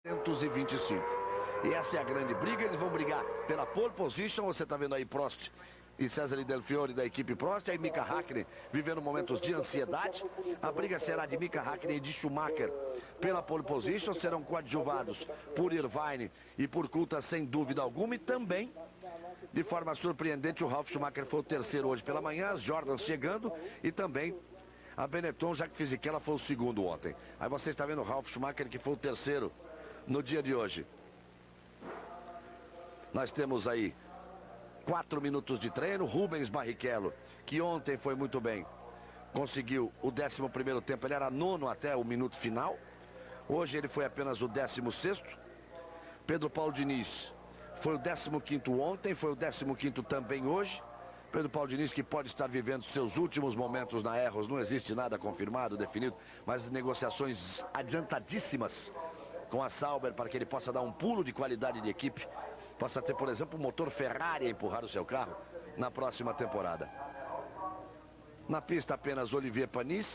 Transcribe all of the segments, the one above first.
125. E essa é a grande briga, eles vão brigar pela pole position, você está vendo aí Prost e César Del Fiore da equipe Prost, aí Mika Häkkinen vivendo momentos de ansiedade. A briga será de Mika Häkkinen e de Schumacher pela pole position, serão coadjuvados por Irvine e por Coulthard sem dúvida alguma, e também, de forma surpreendente, o Ralf Schumacher foi o terceiro hoje pela manhã, as Jordans chegando, e também a Benetton, Jacques Fisichella foi o segundo ontem. Aí você está vendo o Ralf Schumacher, que foi o terceiro no dia de hoje. Nós temos aí 4 minutos de treino. Rubens Barrichello, que ontem foi muito bem, conseguiu o 11º tempo, ele era nono até o minuto final. Hoje ele foi apenas o 16º. Pedro Paulo Diniz foi o 15º ontem, foi o 15º também hoje. Pedro Paulo Diniz, que pode estar vivendo seus últimos momentos na Erros, não existe nada confirmado, definido, mas negociações adiantadíssimas com a Sauber para que ele possa dar um pulo de qualidade de equipe, possa ter, por exemplo, o motor Ferrari a empurrar o seu carro na próxima temporada. Na pista apenas Olivier Panis,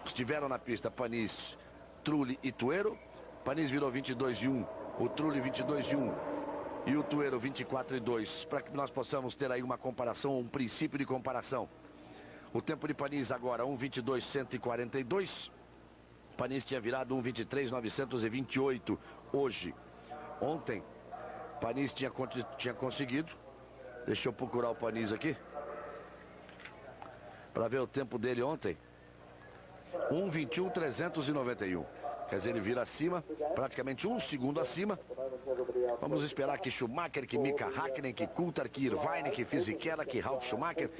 estiveram na pista Panis, Trulli e Tuero. Panis virou 22:1, o Trulli 22:1 e o Tuero 24:2, para que nós possamos ter aí uma comparação, um princípio de comparação. O tempo de Panis agora 1:22.142. Panis tinha virado 1:23.928 hoje. Ontem Panis tinha conseguido, deixa eu procurar o Panis aqui para ver o tempo dele ontem, 1:21.391. Quer dizer, ele vira acima, praticamente 1 segundo acima. Vamos esperar que Schumacher, que Mika Häkkinen, que Coulthard, que Irvine, que Fisichella, que Ralf Schumacher,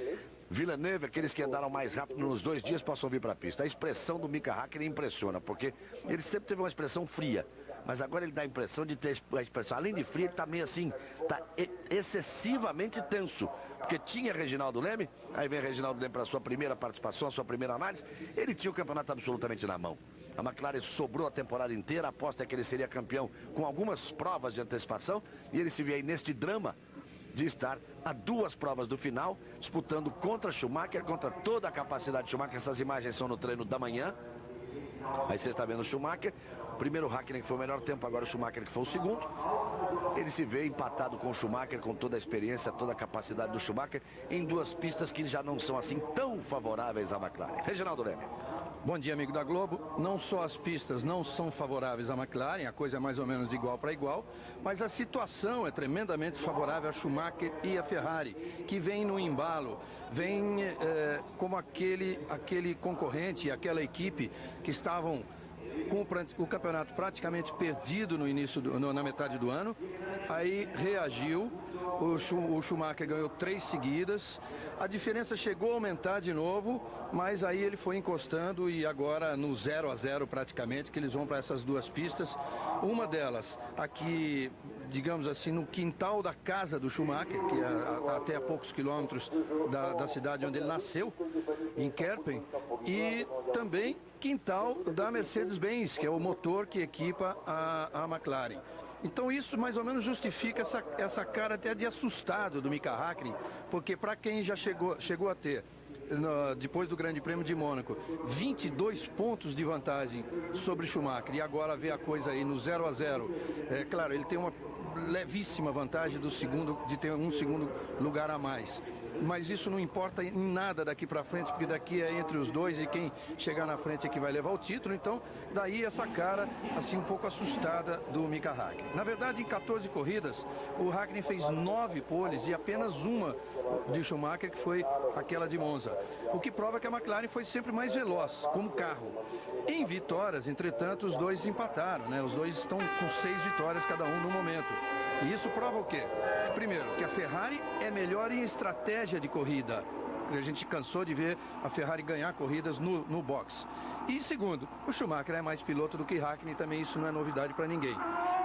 Villeneuve, aqueles que andaram mais rápido nos 2 dias, possam vir para a pista. A expressão do Mika Häkkinen impressiona, porque ele sempre teve uma expressão fria, mas agora ele dá a impressão de ter a expressão, além de fria, ele está meio assim, está excessivamente tenso, porque tinha Reginaldo Leme, aí vem Reginaldo Leme para a sua primeira participação, a sua primeira análise, ele tinha o campeonato absolutamente na mão. A McLaren sobrou a temporada inteira, a aposta é que ele seria campeão com algumas provas de antecipação, e ele se vê aí neste drama de estar a 2 provas do final, disputando contra Schumacher, contra toda a capacidade de Schumacher. Essas imagens são no treino da manhã. Aí você está vendo o Schumacher, primeiro o Häkkinen que foi o melhor tempo, agora o Schumacher que foi o segundo. Ele se vê empatado com o Schumacher, com toda a experiência, toda a capacidade do Schumacher, em 2 pistas que já não são assim tão favoráveis à McLaren. Reginaldo Leme. Bom dia, amigo da Globo. Não só as pistas não são favoráveis à McLaren, a coisa é mais ou menos de igual para igual, mas a situação é tremendamente favorável a Schumacher e a Ferrari, que vem no embalo, vem como aquele concorrente, aquela equipe que estavam com o campeonato praticamente perdido no início, na metade do ano. Aí reagiu, o Schumacher ganhou 3 seguidas, a diferença chegou a aumentar de novo, mas aí ele foi encostando, e agora no 0-0 praticamente, que eles vão para essas 2 pistas. Uma delas aqui, digamos assim, no quintal da casa do Schumacher, que é até a poucos quilômetros da cidade onde ele nasceu, em Kerpen, e também quintal da Mercedes-Benz, que é o motor que equipa a McLaren. Então isso mais ou menos justifica essa cara até de assustado do Mika Häkkinen, porque para quem já chegou a ter, depois do Grande Prêmio de Mônaco, 22 pontos de vantagem sobre Schumacher, e agora vê a coisa aí no 0-0, claro, ele tem uma levíssima vantagem de ter 1 segundo lugar a mais. Mas isso não importa em nada daqui para frente, porque daqui é entre os dois, e quem chegar na frente é que vai levar o título. Então, daí essa cara, assim, um pouco assustada do Mika Häkkinen. Na verdade, em 14 corridas, o Häkkinen fez 9 poles e apenas uma de Schumacher, que foi aquela de Monza. O que prova que a McLaren foi sempre mais veloz, como carro. Em vitórias, entretanto, os dois empataram, né? Os dois estão com 6 vitórias cada um no momento. E isso prova o quê? Primeiro, que a Ferrari é melhor em estratégia de corrida. A gente cansou de ver a Ferrari ganhar corridas no box. E segundo, o Schumacher é mais piloto do que Häkkinen, também isso não é novidade para ninguém.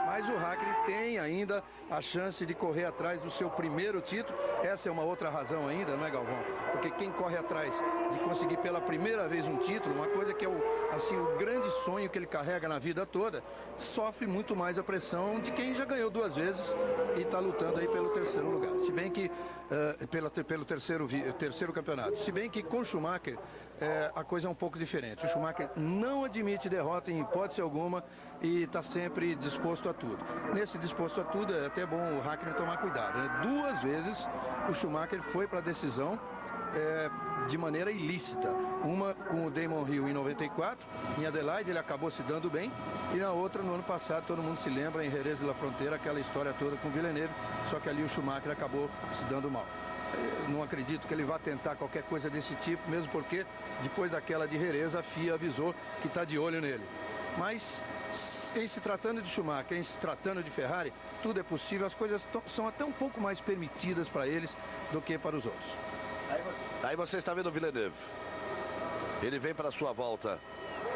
Mas o Häkkinen tem ainda a chance de correr atrás do seu primeiro título. Essa é uma outra razão ainda, não é, Galvão? Porque quem corre atrás de conseguir pela primeira vez um título, uma coisa que é o grande sonho que ele carrega na vida toda, sofre muito mais a pressão de quem já ganhou 2 vezes e está lutando aí pelo 3º lugar. Se bem que, pelo terceiro campeonato. Se bem que com Schumacher, a coisa é um pouco diferente. O Schumacher não admite derrota em hipótese alguma e está sempre disposto a tudo. Nesse disposto a tudo é até bom o Hakkinen tomar cuidado, né? 2 vezes o Schumacher foi para a decisão de maneira ilícita. Uma com o Damon Hill em 94, em Adelaide ele acabou se dando bem, e na outra no ano passado, todo mundo se lembra, em Jerez de la Frontera, aquela história toda com o Villeneuve, só que ali o Schumacher acabou se dando mal. Eu não acredito que ele vá tentar qualquer coisa desse tipo, mesmo porque depois daquela de Jerez a FIA avisou que está de olho nele. Mas em se tratando de Schumacher, em se tratando de Ferrari, tudo é possível, as coisas são até um pouco mais permitidas para eles do que para os outros. Aí você está vendo o Villeneuve. Ele vem para a sua volta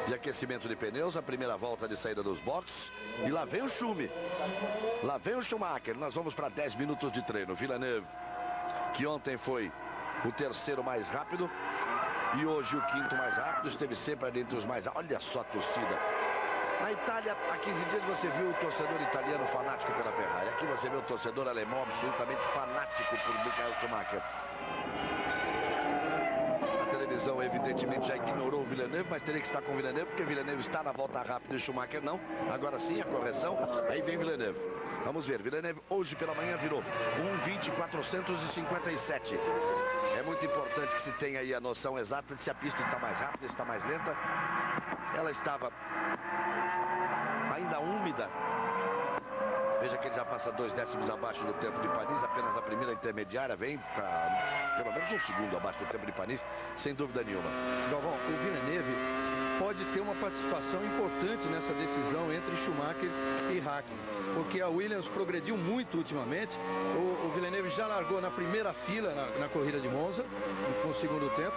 de aquecimento de pneus, a primeira volta de saída dos boxes. E lá vem o Schumi. Lá vem o Schumacher. Nós vamos para 10 minutos de treino. Villeneuve, que ontem foi o terceiro mais rápido e hoje o quinto mais rápido, esteve sempre ali entre os mais rápidos. Olha só a torcida. Na Itália, há 15 dias você viu o torcedor italiano fanático pela Ferrari. Aqui você vê o torcedor alemão absolutamente fanático por Michael Schumacher. A televisão evidentemente já ignorou o Villeneuve, mas teria que estar com o Villeneuve, porque o Villeneuve está na volta rápida e o Schumacher não. Agora sim, a correção, aí vem Villeneuve. Vamos ver, Villeneuve hoje pela manhã virou 1:20.457. É muito importante que se tenha aí a noção exata de se a pista está mais rápida, está mais lenta. Ela estava ainda úmida. Veja que ele já passa 2 décimos abaixo do tempo de Paris, apenas na primeira intermediária, vem para pelo menos 1 segundo abaixo do tempo de Paris, sem dúvida nenhuma. Galvão, o Villeneuve pode ter uma participação importante nessa decisão entre Schumacher e Hakkinen, porque a Williams progrediu muito ultimamente. O Villeneuve já largou na primeira fila na corrida de Monza, no segundo tempo.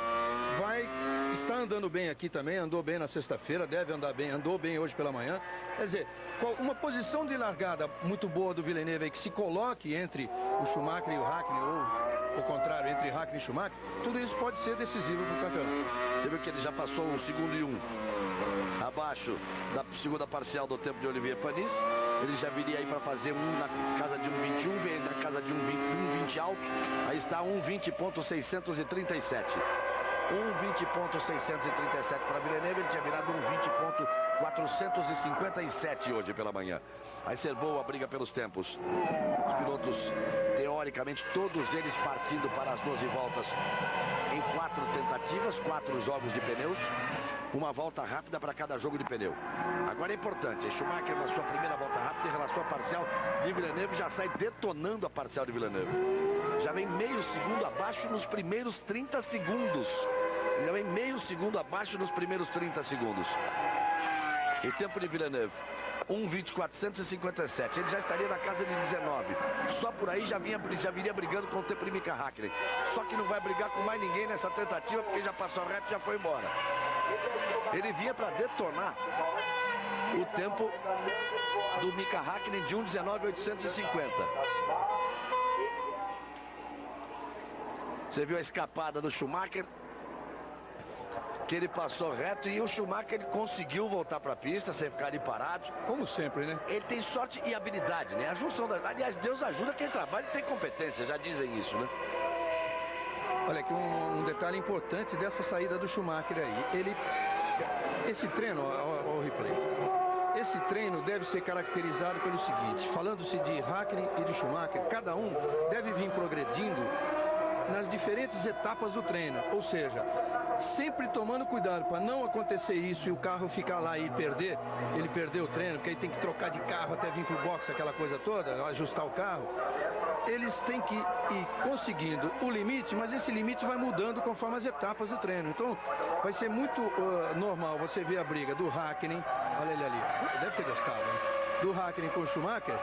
Está andando bem aqui também, andou bem na sexta-feira, deve andar bem, andou bem hoje pela manhã. Quer dizer, uma posição de largada muito boa do Villeneuve que se coloque entre o Schumacher e o Hakkinen, ou ao contrário, entre Hakkinen e Schumacher, tudo isso pode ser decisivo para o campeonato. Você viu que ele já passou 1 segundo e 1 abaixo da segunda parcial do tempo de Olivier Panis. Ele já viria aí para fazer na casa de 1:21, vem na casa de 1:20 alto. Aí está 1:20.637. 1:20.637 para Villeneuve, ele tinha virado 1:20.457 hoje pela manhã. Aí ser boa a briga pelos tempos. Os pilotos, teoricamente, todos eles partindo para as 12 voltas em 4 tentativas, 4 jogos de pneus. Uma volta rápida para cada jogo de pneu. Agora é importante, Schumacher na sua primeira volta rápida em relação à parcial de Villeneuve já sai detonando a parcial de Villeneuve. Já vem meio segundo abaixo nos primeiros 30 segundos. Já vem meio segundo abaixo nos primeiros 30 segundos. O tempo de Villeneuve, 1:20.457. Ele já estaria na casa de 19. Só por aí já viria brigando com o tempo de Mika Hakkinen. Só que não vai brigar com mais ninguém nessa tentativa, porque já passou reto e já foi embora. Ele vinha para detonar o tempo do Mika Hakkinen de 1:19.850. Você viu a escapada do Schumacher, que ele passou reto, e o Schumacher ele conseguiu voltar para a pista sem ficar ali parado. Como sempre, né? Ele tem sorte e habilidade, né? A junção da... Aliás, Deus ajuda quem trabalha e tem competência, já dizem isso, né? Olha aqui um detalhe importante dessa saída do Schumacher aí. Esse treino, ao replay, esse treino deve ser caracterizado pelo seguinte: falando-se de Hakkinen e de Schumacher, cada um deve vir progredindo nas diferentes etapas do treino, ou seja, sempre tomando cuidado para não acontecer isso e o carro ficar lá e perder o treino, porque aí tem que trocar de carro até vir pro box, aquela coisa toda, ajustar o carro. Eles têm que ir conseguindo o limite, mas esse limite vai mudando conforme as etapas do treino. Então vai ser muito normal você ver a briga do Hakkinen, olha ele ali, deve ter gostado, né? Do Hakkinen com o Schumacher,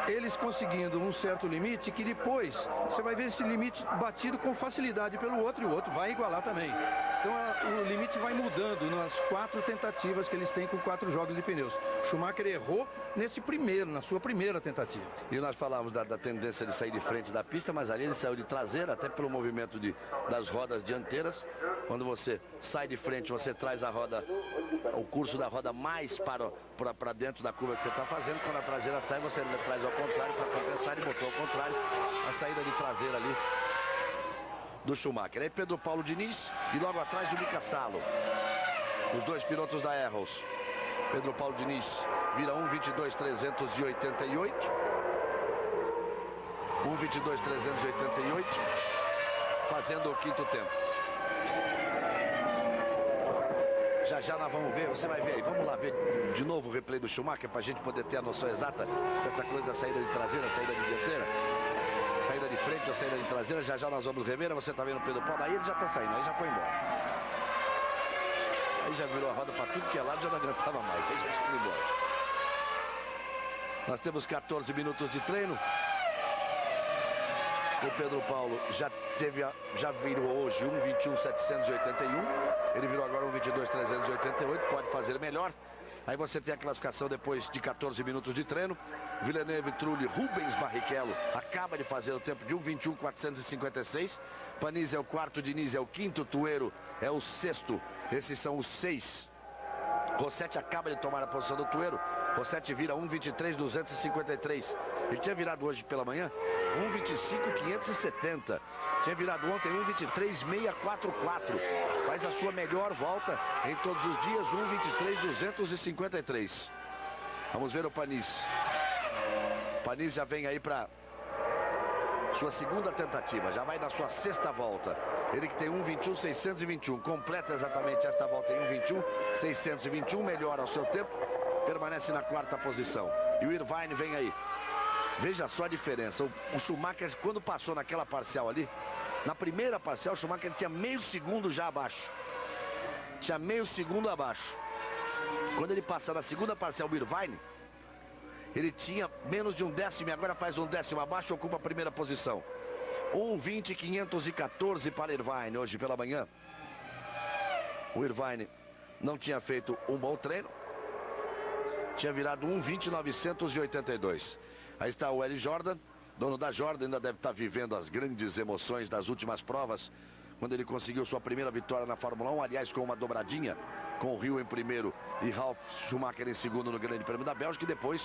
eles conseguindo um certo limite, que depois você vai ver esse limite batido com facilidade pelo outro, e o outro vai igualar também. Então o limite vai mudando nas 4 tentativas que eles têm com 4 jogos de pneus. Schumacher errou na sua primeira tentativa. E nós falávamos da tendência de sair de frente da pista, mas ali ele saiu de traseira, até pelo movimento das rodas dianteiras. Quando você sai de frente, você traz o curso da roda mais para dentro da curva que você está fazendo. Quando a traseira sai, você traz ao contrário para compensar, e botou ao contrário a saída de traseira ali do Schumacher. Aí Pedro Paulo Diniz e logo atrás o Mika Salo. Os dois pilotos da Arrows. Pedro Paulo Diniz vira 1:22.388. 1:22.388. Fazendo o quinto tempo. Já já nós vamos ver, você vai ver aí. Vamos lá ver de novo o replay do Schumacher para a gente poder ter a noção exata dessa coisa da saída de traseira, saída de dianteira, saída de frente ou saída de traseira. Já já nós vamos rever. Você está vendo o Pedro Paulo, aí ele já está saindo, aí já foi embora. Aí já virou a roda para tudo que é lado, já não aguentava mais, aí já foi embora. Nós temos 14 minutos de treino. O Pedro Paulo já virou hoje 1:21.781. Ele virou agora 1:22.388. Pode fazer melhor. Aí você tem a classificação depois de 14 minutos de treino. Villeneuve, Trulli, Rubens Barrichello acaba de fazer o tempo de 1:21.456. Panis é o quarto, Diniz é o quinto, Tuero é o sexto. Esses são os 6. Rossetti acaba de tomar a posição do Tuero. Rossetti vira 1:23.253. Ele tinha virado hoje pela manhã 1:25.570. Tinha virado ontem 1:23.644. Faz a sua melhor volta em todos os dias, 1:23.253. Vamos ver o Panis. Panis já vem aí para sua segunda tentativa, já vai na sua sexta volta. Ele que tem 1:21.621, completa exatamente esta volta em 1:21.621, melhora o seu tempo, permanece na quarta posição. E o Irvine vem aí. Veja só a diferença. O Schumacher, quando passou naquela parcial ali, na primeira parcial, o Schumacher tinha meio segundo já abaixo. Tinha meio segundo abaixo. Quando ele passa na segunda parcial, o Irvine, ele tinha menos de um décimo e agora faz um décimo abaixo e ocupa a primeira posição. 1:20.514 para Irvine hoje pela manhã. O Irvine não tinha feito um bom treino. Tinha virado 1:20.982. Aí está o L. Jordan, dono da Jordan, ainda deve estar vivendo as grandes emoções das últimas provas, quando ele conseguiu sua primeira vitória na Fórmula 1, aliás, com uma dobradinha, com o Hill em primeiro e Ralf Schumacher em segundo no Grande Prêmio da Bélgica, e depois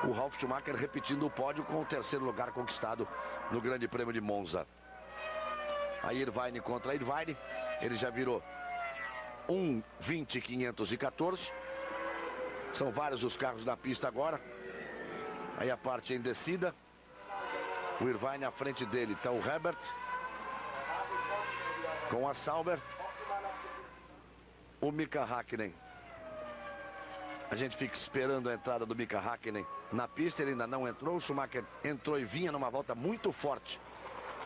o Ralf Schumacher repetindo o pódio com o terceiro lugar conquistado no Grande Prêmio de Monza. Aí Irvine contra Irvine, ele já virou 1:20.514. São vários os carros na pista agora. Aí a parte em descida. O Irvine à frente dele está o Herbert com a Sauber. O Mika Häkkinen. A gente fica esperando a entrada do Mika Häkkinen na pista. Ele ainda não entrou. O Schumacher entrou e vinha numa volta muito forte.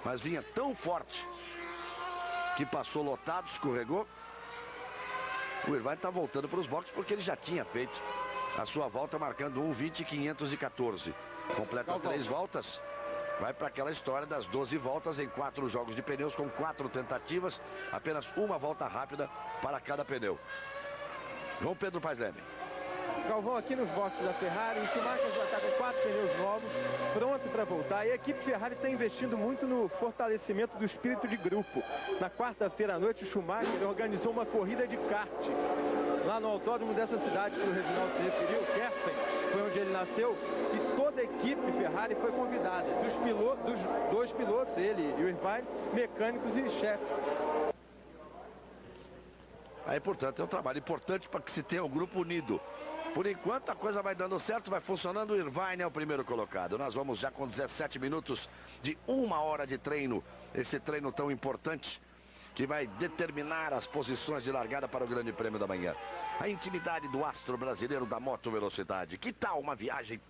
Mas vinha tão forte que passou lotado, escorregou. O Irvine está voltando para os boxes porque ele já tinha feito a sua volta marcando 1:20.514. Completa 3 voltas. Vai para aquela história das 12 voltas em 4 jogos de pneus com 4 tentativas. Apenas uma volta rápida para cada pneu. João Pedro Paes Leme. Galvão, aqui nos boxes da Ferrari, o Schumacher já está com 4 pneus novos, pronto para voltar. E a equipe Ferrari está investindo muito no fortalecimento do espírito de grupo. Na quarta-feira à noite, o Schumacher organizou uma corrida de kart lá no autódromo dessa cidade que o Reginaldo se referiu, Kerpen, foi onde ele nasceu, e toda a equipe Ferrari foi convidada, dos dois pilotos, ele e o Irvine, mecânicos e chefes. Aí, portanto, é um trabalho importante para que se tenha um grupo unido. Por enquanto a coisa vai dando certo, vai funcionando. O Irvine é o primeiro colocado. Nós vamos já com 17 minutos de 1 hora de treino. Esse treino tão importante que vai determinar as posições de largada para o Grande Prêmio da manhã. A intimidade do astro brasileiro da moto velocidade. Que tal uma viagem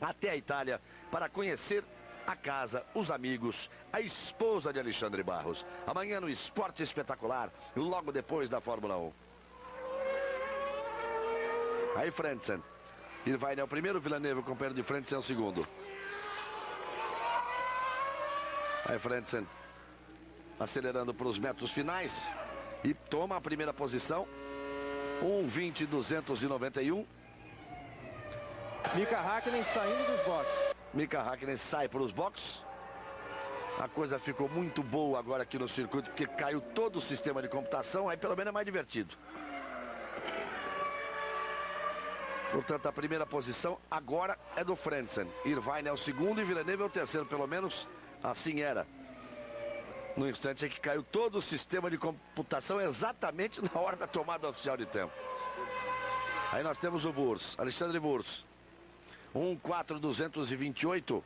até a Itália para conhecer a casa, os amigos, a esposa de Alexandre Barros? Amanhã no Esporte Espetacular, logo depois da Fórmula 1. Aí Frentzen. Irvine é o primeiro, Villeneuve, o companheiro de Frentzen, é o segundo. Aí Frentzen acelerando para os metros finais e toma a primeira posição. 1:20.291. Mika Häkkinen saindo dos boxes. Mika Häkkinen sai para os boxes. A coisa ficou muito boa agora aqui no circuito, porque caiu todo o sistema de computação, aí pelo menos é mais divertido. Portanto, a primeira posição agora é do Frentzen. Irvine é o segundo e Villeneuve é o terceiro, pelo menos assim era. No instante em que caiu todo o sistema de computação exatamente na hora da tomada oficial de tempo. Aí nós temos o Wurz, Alexandre Wurz. 1:4:228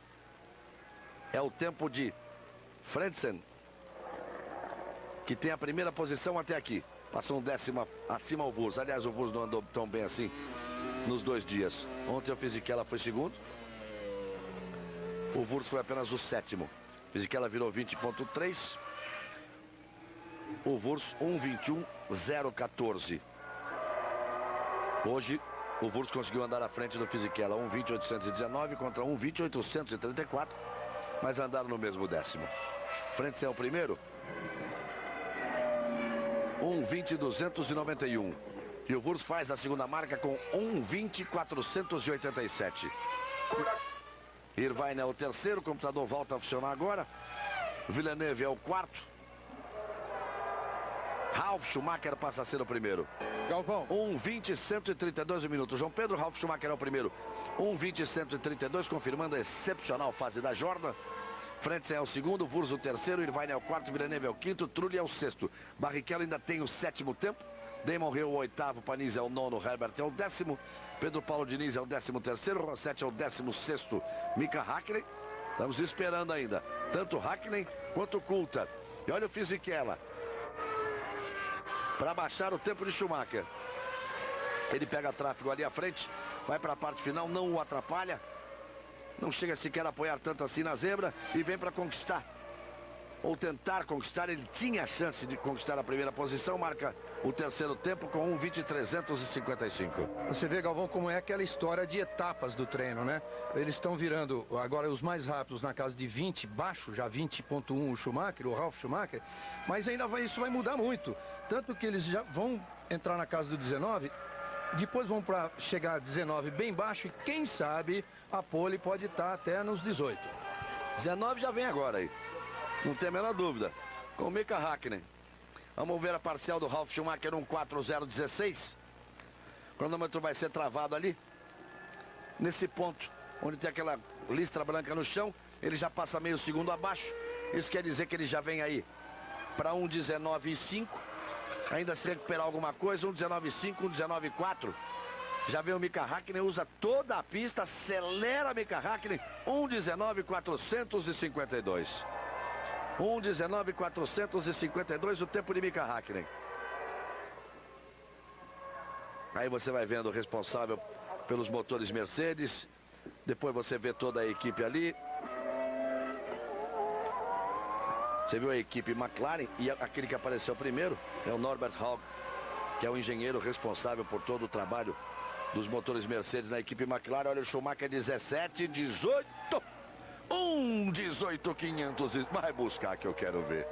é o tempo de Frentzen, que tem a primeira posição até aqui. Passou um décimo acima ao Wurz. Aliás, o Wurz não andou tão bem assim nos 2 dias. Ontem o Fisichella foi segundo. O Wurz foi apenas o 7º. Fisichella virou 20.3. O Wurz 1:21.014. Hoje o Wurz conseguiu andar à frente do Fisichella. 1:20.819 contra 1:20.834. Mas andaram no mesmo décimo. Frentzen é o primeiro. 1:20.291. E o Wurz faz a segunda marca com 1:20.487. Irvine é o terceiro, o computador volta a funcionar agora. Villeneuve é o quarto. Ralf Schumacher passa a ser o primeiro. Galvão. 1:20.132 minutos. João Pedro, Ralf Schumacher é o primeiro. 1:20.132, confirmando a excepcional fase da Jordan. Frentzen é o segundo, Wurz o terceiro, Irvine é o quarto, Villeneuve é o quinto, Trulli é o sexto. Barrichello ainda tem o 7º tempo. Damon Hill o 8º, Panis é o 9º, Herbert é o 10º, Pedro Paulo Diniz é o 13º, Rossetti é o 16º, Mika Häkkinen. Estamos esperando ainda, tanto Häkkinen quanto Coulthard. E olha o Fisichella, para baixar o tempo de Schumacher. Ele pega tráfego ali à frente, vai para a parte final, não o atrapalha. Não chega sequer a apoiar tanto assim na zebra e vem para conquistar. Ou tentar conquistar, ele tinha a chance de conquistar a primeira posição, marca o terceiro tempo com 1:20.355. Você vê, Galvão, como é aquela história de etapas do treino, né? Eles estão virando agora os mais rápidos na casa de 20, baixo, já 20.1 o Schumacher, o Ralf Schumacher, mas ainda isso vai mudar muito. Tanto que eles já vão entrar na casa do 19, depois vão para chegar a 19 bem baixo e quem sabe a pole pode estar até nos 18. 19 já vem agora aí. Não tem a menor dúvida. Com o Mika Häkkinen. Vamos ver a parcial do Ralf Schumacher 1:4:016. O cronômetro vai ser travado ali. Nesse ponto, onde tem aquela listra branca no chão, ele já passa meio segundo abaixo. Isso quer dizer que ele já vem aí para 1:19.5. Ainda se recuperar alguma coisa, 1:19.5, 1:19.4. Já vem o Mika Häkkinen, usa toda a pista, acelera Mika Häkkinen, 1:19.452. 1:19.452 o tempo de Mika Häkkinen. Aí você vai vendo o responsável pelos motores Mercedes. Depois você vê toda a equipe ali. Você viu a equipe McLaren e aquele que apareceu primeiro é o Norbert Haug, que é o engenheiro responsável por todo o trabalho dos motores Mercedes na equipe McLaren. Olha o Schumacher 17, 18. 1:18.500. Vai buscar que eu quero ver.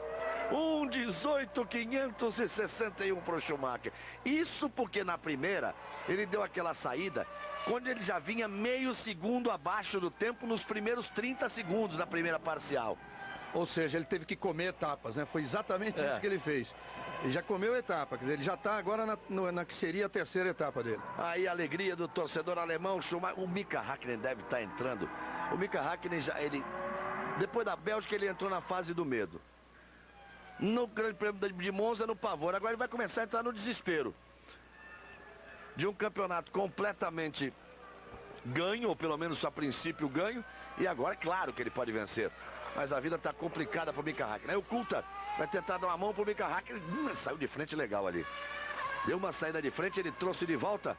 1:18.561 para o Schumacher. Isso porque na primeira ele deu aquela saída quando ele já vinha meio segundo abaixo do tempo nos primeiros 30 segundos da primeira parcial. Ou seja, ele teve que comer etapas, né? Foi exatamente isso que ele fez. Ele já comeu etapa, quer dizer, ele já está agora na que seria a terceira etapa dele. Aí a alegria do torcedor alemão, Schumacher. O Mika Häkkinen deve estar entrando. O Mika Häkkinen depois da Bélgica ele entrou na fase do medo. No Grande Prêmio de Monza, no pavor. Agora ele vai começar a entrar no desespero. De um campeonato completamente ganho, ou pelo menos a princípio ganho. E agora é claro que ele pode vencer. Mas a vida está complicada para o Mika Häkkinen. Aí o Coulthard vai tentar dar uma mão para o Mika Häkkinen. Saiu de frente legal ali. Deu uma saída de frente, ele trouxe de volta.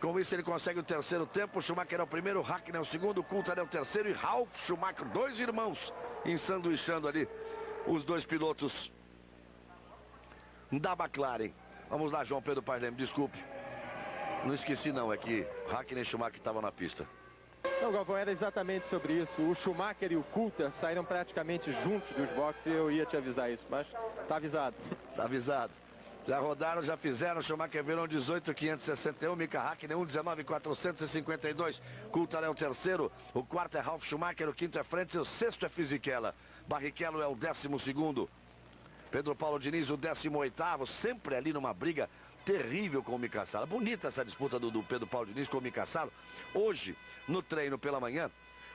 Com isso ele consegue o terceiro tempo. O Schumacher é o primeiro, o Häkkinen é o segundo, o Coulthard é o terceiro e Ralf Schumacher, 2 irmãos, ensanduichando ali os 2 pilotos da McLaren. Vamos lá, João Pedro Paes Leme, desculpe. Não esqueci não, é que Häkkinen e Schumacher estavam na pista. Não, Galvão, era exatamente sobre isso. O Schumacher e o Coulthard saíram praticamente juntos dos boxes e eu ia te avisar isso, mas tá avisado. Tá avisado. Já rodaram, já fizeram. O Schumacher virou 18.561, Mika Häkkinen 1:19.452. Coulthard é o terceiro, o quarto é Ralf Schumacher, o quinto é Frentzen, o sexto é Fisichella. Barrichello é o 12º. Pedro Paulo Diniz o 18º, sempre ali numa briga terrível com o Mika Salo. Bonita essa disputa do Pedro Paulo Diniz com o Mika Salo. Hoje, no treino pela manhã,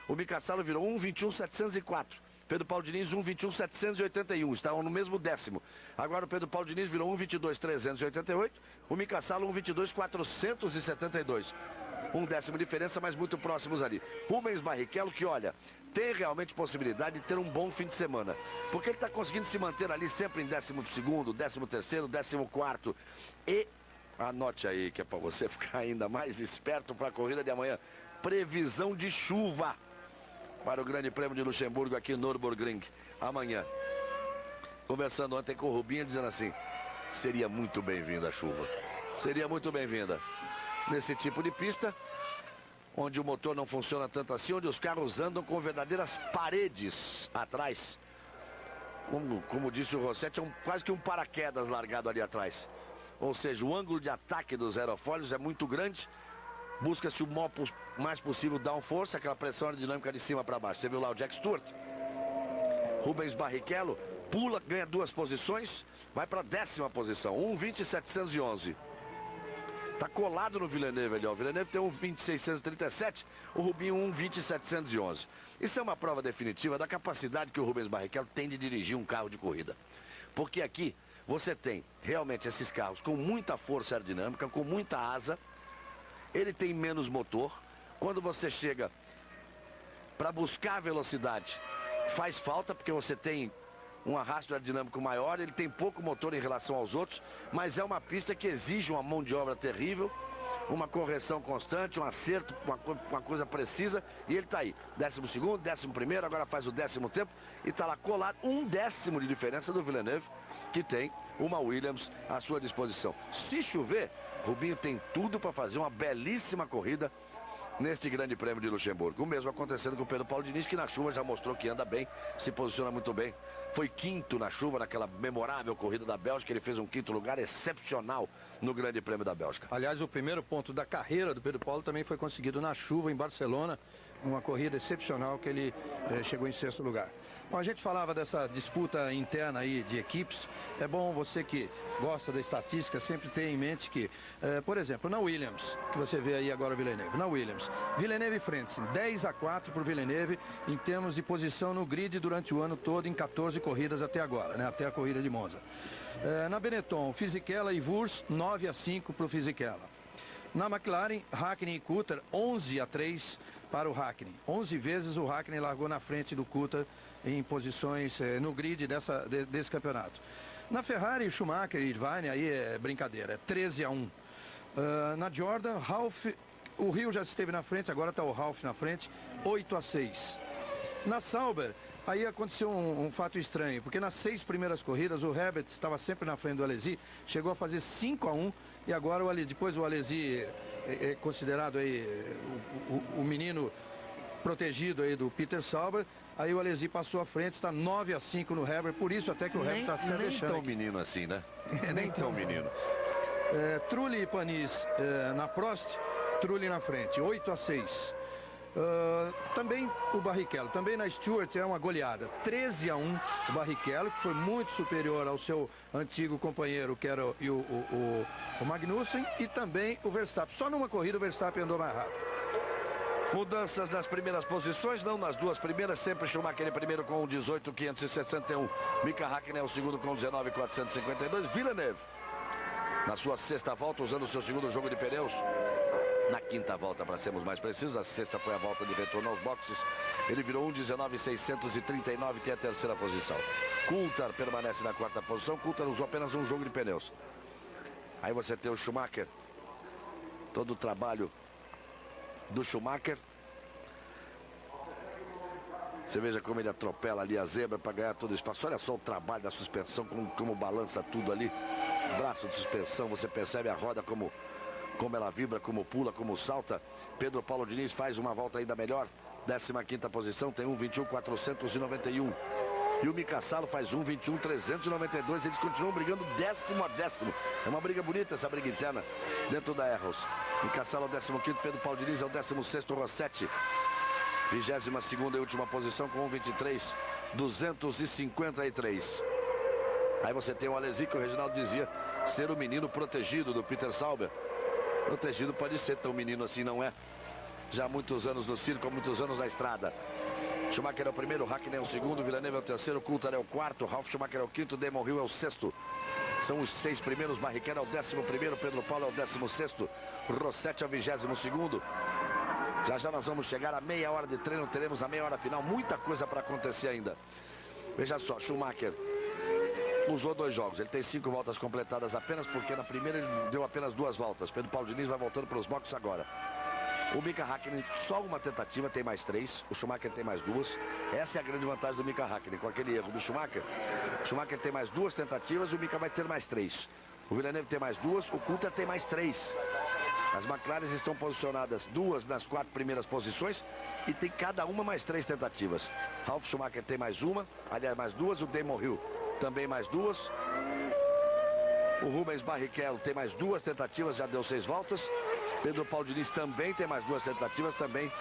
o Mika Salo virou 1:21.704. Pedro Paulo Diniz 1:21.781, estavam no mesmo décimo. Agora o Pedro Paulo Diniz virou 1:22.388, o Mika Salo 1:22.472. Um décimo de diferença, mas muito próximos ali. Rubens Barrichello, que olha, tem realmente possibilidade de ter um bom fim de semana, porque ele está conseguindo se manter ali sempre em 12º, 13º, 14º. E anote aí que é para você ficar ainda mais esperto para a corrida de amanhã. Previsão de chuva para o Grande Prêmio de Luxemburgo aqui no Nürburgring amanhã. Conversando ontem com o Rubinho, dizendo assim, seria muito bem-vinda a chuva. Seria muito bem-vinda. Nesse tipo de pista, onde o motor não funciona tanto assim, onde os carros andam com verdadeiras paredes atrás. Como disse o Rossetti, é quase que um paraquedas largado ali atrás. Ou seja, o ângulo de ataque dos aerofólios é muito grande. Busca-se o mais possível downforce, aquela pressão aerodinâmica de cima para baixo. Você viu lá o Jack Stewart? Rubens Barrichello pula, ganha 2 posições, vai para a 10ª posição, 1:20.711. Está colado no Villeneuve ali, ó. O Villeneuve tem 1:20.637, o Rubinho 1:20.711. Isso é uma prova definitiva da capacidade que o Rubens Barrichello tem de dirigir um carro de corrida. Porque aqui você tem realmente esses carros com muita força aerodinâmica, com muita asa. Ele tem menos motor. Quando você chega para buscar velocidade, faz falta, porque você tem um arrasto aerodinâmico maior. Ele tem pouco motor em relação aos outros, mas é uma pista que exige uma mão de obra terrível, uma correção constante, um acerto, uma coisa precisa. E ele está aí, 12º, 11º, agora faz o 10º tempo e está lá colado, 1/10 de diferença do Villeneuve, que tem uma Williams à sua disposição. Se chover, Rubinho tem tudo para fazer uma belíssima corrida neste Grande Prêmio de Luxemburgo. O mesmo acontecendo com o Pedro Paulo Diniz, que na chuva já mostrou que anda bem, se posiciona muito bem. Foi 5º na chuva, naquela memorável corrida da Bélgica. Ele fez um 5º lugar excepcional no Grande Prêmio da Bélgica. Aliás, o primeiro ponto da carreira do Pedro Paulo também foi conseguido na chuva em Barcelona, uma corrida excepcional que ele chegou em 6º lugar. Bom, a gente falava dessa disputa interna aí de equipes. É bom você que gosta da estatística sempre ter em mente que, por exemplo, na Williams, que você vê aí agora o Villeneuve, na Williams, Villeneuve e Frentzen, 10-4 para o Villeneuve em termos de posição no grid durante o ano todo em 14 corridas até agora, né, até a corrida de Monza. Na Benetton, Fisichella e Wurz, 9-5 para o Fisichella. Na McLaren, Hakkinen e Coulter, 11-3 para o Hakkinen. 11 vezes o Hakkinen largou na frente do Coulter em posições no grid desse campeonato. Na Ferrari, Schumacher e Irvine, aí é brincadeira, é 13-1. Na Jordan, Ralf, o Rio já esteve na frente, agora está o Ralf na frente, 8-6. Na Sauber, aí aconteceu um fato estranho, porque nas 6 primeiras corridas o Herbert estava sempre na frente do Alesi, chegou a fazer 5-1 e agora depois o Alesi é considerado aí o menino protegido aí do Peter Sauber. Aí o Alesi passou à frente, está 9-5 no Herbert, por isso até que o Herbert está até deixando. Nem tão menino assim, né? Nem tão menino. Trulli e Panis na Prost, Trulli na frente, 8-6. Também o Barrichello, também na Stewart é uma goleada, 13-1 o Barrichello, que foi muito superior ao seu antigo companheiro, que era o Magnussen, e também o Verstappen. Só numa corrida o Verstappen andou mais rápido. Mudanças nas primeiras posições, não nas 2 primeiras, sempre Schumacher em primeiro com 18.561, Mika Hakkinen é o segundo com 19.452, Villeneuve na sua 6ª volta, usando o seu segundo jogo de pneus, na 5ª volta para sermos mais precisos, a 6ª foi a volta de retorno aos boxes, ele virou 1.19.639, tem a 3ª posição. Coulthard permanece na 4ª posição, Coulthard usou apenas um jogo de pneus. Aí você tem o Schumacher, todo o trabalho do Schumacher. Você veja como ele atropela ali a zebra para ganhar todo o espaço. Olha só o trabalho da suspensão, como balança tudo ali. Braço de suspensão, você percebe a roda como ela vibra, como pula, como salta. Pedro Paulo Diniz faz uma volta ainda melhor. 15ª posição, tem 1:21.491. E o Mika Salo faz 1:21.392. Eles continuam brigando 10º a 10º. É uma briga bonita essa briga interna dentro da Arrows. Mika Salo é o 15º, Pedro Paulo Diniz é o 16º, Rossetti 22ª e última posição com 1:23.253. Aí você tem o Alesi, que o Reginaldo dizia ser o menino protegido do Peter Sauber. Protegido pode ser, tão menino assim não é. Já há muitos anos no circo, há muitos anos na estrada. Schumacher é o primeiro, Hakkinen é o segundo, Villeneuve é o terceiro, Coulthard é o quarto, Ralf Schumacher é o quinto, Damon Hill é o sexto. São os 6 primeiros, Barrichello é o 11º, Pedro Paulo é o 16º, Rossetti é o 22º. Já nós vamos chegar a meia hora de treino, teremos a meia hora final, muita coisa para acontecer ainda. Veja só, Schumacher usou 2 jogos, ele tem 5 voltas completadas apenas, porque na primeira ele deu apenas 2 voltas. Pedro Paulo Diniz vai voltando para os boxes agora. O Mika Hakkinen, só uma tentativa, tem mais 3. O Schumacher tem mais 2. Essa é a grande vantagem do Mika Hakkinen. Com aquele erro do Schumacher, o Schumacher tem mais 2 tentativas e o Mika vai ter mais 3. O Villeneuve tem mais 2, o Coulthard tem mais 3. As McLaren estão posicionadas 2 nas 4 primeiras posições e tem cada uma mais 3 tentativas. Ralf Schumacher tem mais 1, aliás mais 2, o Damon Hill também mais 2. O Rubens Barrichello tem mais 2 tentativas, já deu 6 voltas. Pedro Paulo Diniz também tem mais 2 tentativas, também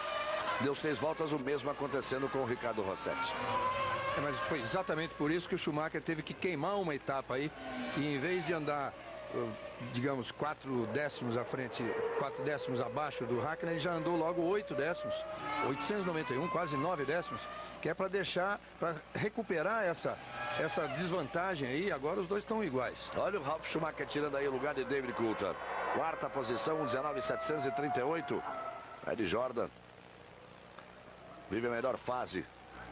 deu 6 voltas, o mesmo acontecendo com o Ricardo Rossetti. Mas foi exatamente por isso que o Schumacher teve que queimar uma etapa aí, e em vez de andar, digamos, 4 décimos à frente, 4 décimos abaixo do Hakkinen, ele já andou logo 8 décimos, 891, quase 9 décimos, que é para deixar, para recuperar essa desvantagem aí. Agora os dois estão iguais. Olha o Ralf Schumacher tirando aí o lugar de David Coulthard. 4ª posição, 19.738. Ed Jordan vive a melhor fase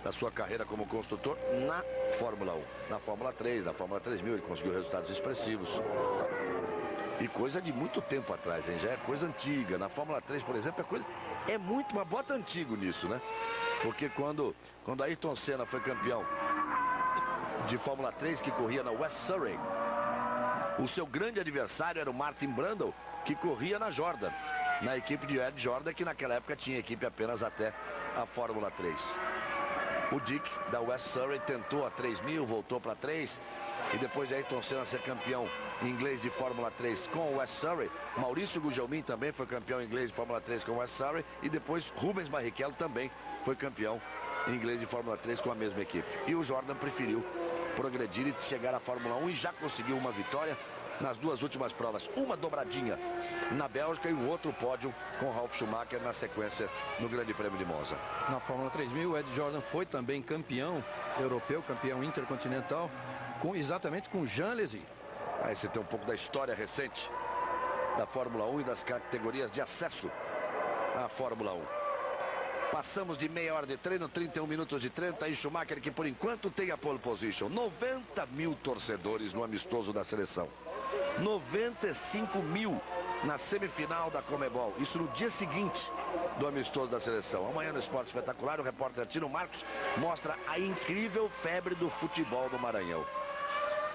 da sua carreira como construtor na Fórmula 1. Na Fórmula 3, na Fórmula 3000, ele conseguiu resultados expressivos. E coisa de muito tempo atrás, hein? Já é coisa antiga. Na Fórmula 3, por exemplo, é muito, mas bota antigo nisso, né? Porque quando Ayrton Senna foi campeão de Fórmula 3, que corria na West Surrey, o seu grande adversário era o Martin Brundle, que corria na Jordan, na equipe de Ed Jordan, que naquela época tinha equipe apenas até a Fórmula 3. O Dick, da West Surrey, tentou a 3000, voltou para 3, e depois de Ayrton Senna ser campeão inglês de Fórmula 3 com o West Surrey, Maurício Gugelmin também foi campeão inglês de Fórmula 3 com o West Surrey, e depois Rubens Barrichello também foi campeão inglês de Fórmula 3 com a mesma equipe. E o Jordan preferiu progredir e chegar à Fórmula 1 e já conseguiu uma vitória nas 2 últimas provas. Uma dobradinha na Bélgica e um outro pódio com Ralf Schumacher na sequência no Grande Prêmio de Monza. Na Fórmula 3000, o Ed Jordan foi também campeão europeu, campeão intercontinental, exatamente com Jean Alesi. Aí você tem um pouco da história recente da Fórmula 1 e das categorias de acesso à Fórmula 1. Passamos de meia hora de treino, 31 minutos de treino. Tá aí Schumacher, que por enquanto tem a pole position. 90 mil torcedores no amistoso da seleção. 95 mil na semifinal da Comebol. Isso no dia seguinte do amistoso da seleção. Amanhã no Esporte Espetacular, o repórter Tino Marcos mostra a incrível febre do futebol do Maranhão.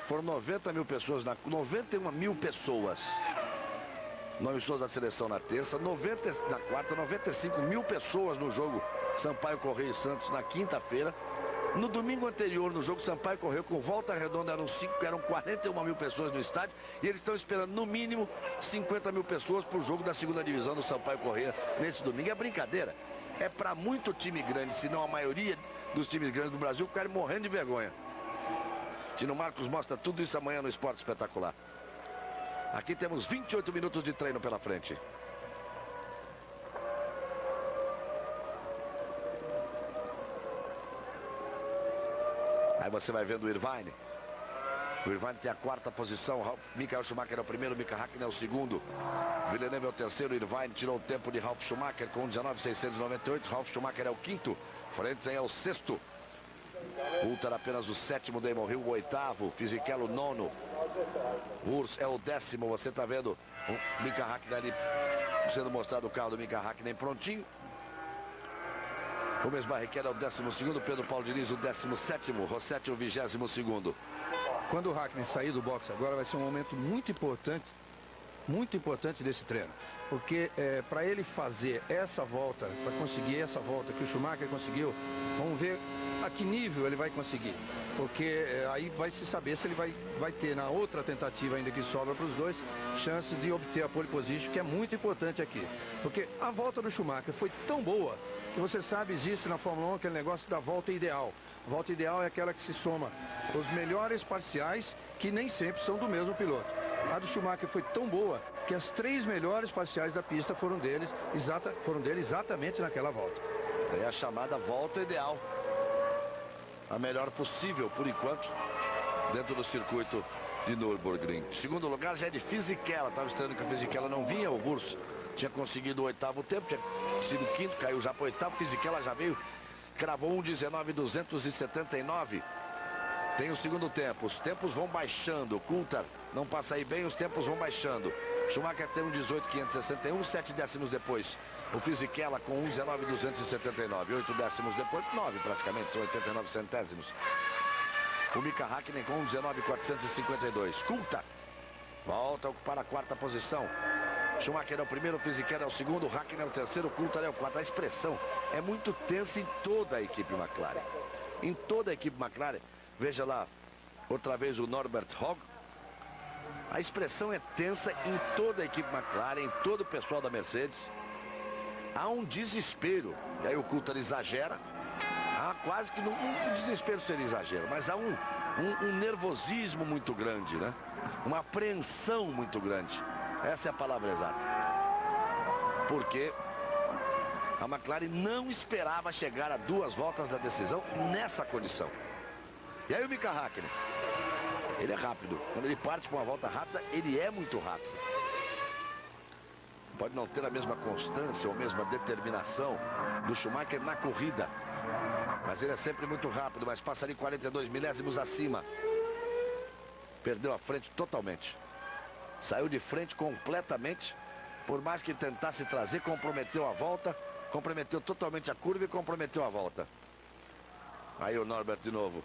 Foram 90 mil pessoas, 91 mil pessoas no amistoso da seleção na terça, na quarta, 95 mil pessoas no jogo Sampaio Correia e Santos na quinta-feira. No domingo anterior, no jogo Sampaio Correia com volta redonda, eram 41 mil pessoas no estádio, e eles estão esperando no mínimo 50 mil pessoas para o jogo da segunda divisão do Sampaio Correia nesse domingo. É brincadeira, é para muito time grande, se não a maioria dos times grandes do Brasil ficarem morrendo de vergonha. Tino Marcos mostra tudo isso amanhã no Esporte Espetacular. Aqui temos 28 minutos de treino pela frente. Aí você vai vendo o Irvine. O Irvine tem a 4ª posição. Michael Schumacher é o primeiro, Mika Hakkinen é o segundo. Villeneuve é o terceiro. Irvine tirou o tempo de Ralf Schumacher com 19.698. Ralf Schumacher é o quinto. Frentzen é o sexto. Coulthard apenas o 7º, Damon Hill o 8º, Fisichella o 9º, Urs é o 10º. Você está vendo o Mika Hakkinen ali sendo mostrado o carro do Mika Hakkinen prontinho. Rubens Barrichello é o 12º, Pedro Paulo Diniz o 17º, Rossetti o 22º. Quando o Hakkinen sair do boxe agora, vai ser um momento muito importante desse treino, porque para ele fazer essa volta, para conseguir essa volta que o Schumacher conseguiu, vamos ver a que nível ele vai conseguir, porque aí vai se saber se ele vai ter na outra tentativa ainda que sobra para os dois, chances de obter a pole position, que é muito importante aqui, porque a volta do Schumacher foi tão boa que você sabe, existe na Fórmula 1 aquele negócio da volta ideal. A volta ideal é aquela que se soma os melhores parciais, que nem sempre são do mesmo piloto. A do Schumacher foi tão boa que as 3 melhores parciais da pista foram dele exatamente naquela volta. É a chamada volta ideal. A melhor possível, por enquanto, dentro do circuito de Nürburgring. Segundo lugar já é de Fisichella. Estava estranho que a Fisichella não vinha. O Wurz tinha conseguido o 8º tempo, tinha sido 5º, caiu já para o 8º. Fisichella já veio, cravou 1:19.279. Tem o segundo tempo. Os tempos vão baixando. O Coulthard não passa aí bem, os tempos vão baixando. Schumacher tem 1:18.561, 7 décimos depois. O Fisichella com 1:19.279, 8 décimos depois, 9 praticamente, são 89 centésimos. O Mika Häkkinen com 1:19.452. Coulthard volta a ocupar a 4ª posição. Schumacher é o primeiro, o Fisichella é o segundo, o Häkkinen é o terceiro, o Coulthard é o 4º. A expressão é muito tensa em toda a equipe McLaren. Em toda a equipe McLaren. Veja lá, outra vez o Norbert Hogg. A expressão é tensa em toda a equipe McLaren, em todo o pessoal da Mercedes. Há um desespero. E aí o Coulthard exagera. Há quase que um desespero seria exagero, mas há um nervosismo muito grande, né? Uma apreensão muito grande. Essa é a palavra exata. Porque a McLaren não esperava chegar a 2 voltas da decisão nessa condição. E aí o Mika Häkkinen, ele é rápido. Quando ele parte para uma volta rápida, ele é muito rápido. Pode não ter a mesma constância ou a mesma determinação do Schumacher na corrida. Mas ele é sempre muito rápido, mas passa ali 42 milésimos acima. Perdeu a frente totalmente. Saiu de frente completamente. Por mais que tentasse trazer, comprometeu a volta. Comprometeu totalmente a curva e comprometeu a volta. Aí o Norbert de novo.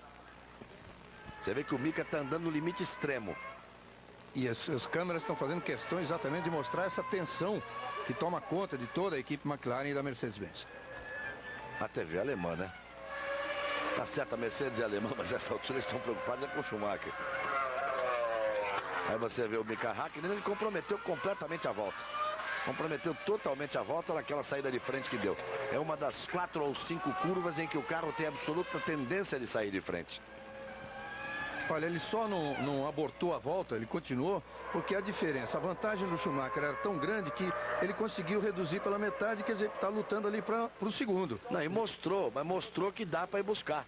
Você vê que o Mika está andando no limite extremo. E as câmeras estão fazendo questão exatamente de mostrar essa tensão que toma conta de toda a equipe McLaren e da Mercedes-Benz. A TV alemã, né? Tá certo, a Mercedes é alemã, mas essa altura eles estão preocupados é com o Schumacher. Aí você vê o Mika Häkkinen, ele comprometeu completamente a volta. Comprometeu totalmente a volta naquela saída de frente que deu. É uma das 4 ou 5 curvas em que o carro tem absoluta tendência de sair de frente. Olha, ele só não abortou a volta, ele continuou, porque a diferença, a vantagem do Schumacher era tão grande que ele conseguiu reduzir pela metade, quer dizer, está lutando ali para o segundo. Não, e mostrou, mas mostrou que dá para ir buscar.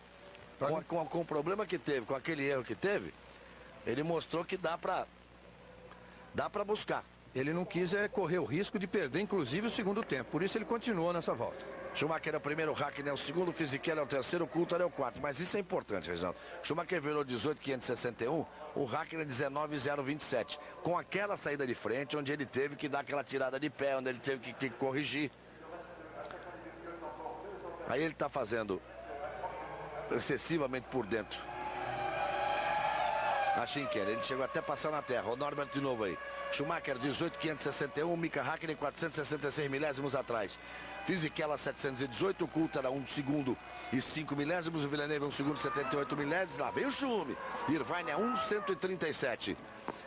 Com o problema que teve, com aquele erro que teve, ele mostrou que dá para buscar. Ele não quis correr o risco de perder, inclusive, o segundo tempo, por isso ele continuou nessa volta. Schumacher é o primeiro, Häkkinen é o segundo, Fisichella é o terceiro, o Coulthard é o 4. Mas isso é importante, Reginaldo. Schumacher virou 18.561, o Häkkinen 19.027. Com aquela saída de frente, onde ele teve que dar aquela tirada de pé, onde ele teve que corrigir. Aí ele está fazendo excessivamente por dentro. A chicane, ele chegou até a passar na terra. O Norbert de novo aí. Schumacher 18.561, Mika Häkkinen 466 milésimos atrás. Fisichella 718, o Coulthard a 1 segundo e 5 milésimos, o Villeneuve 1 segundo e 78 milésimos, lá vem o Schumi, Irvine é 1,137.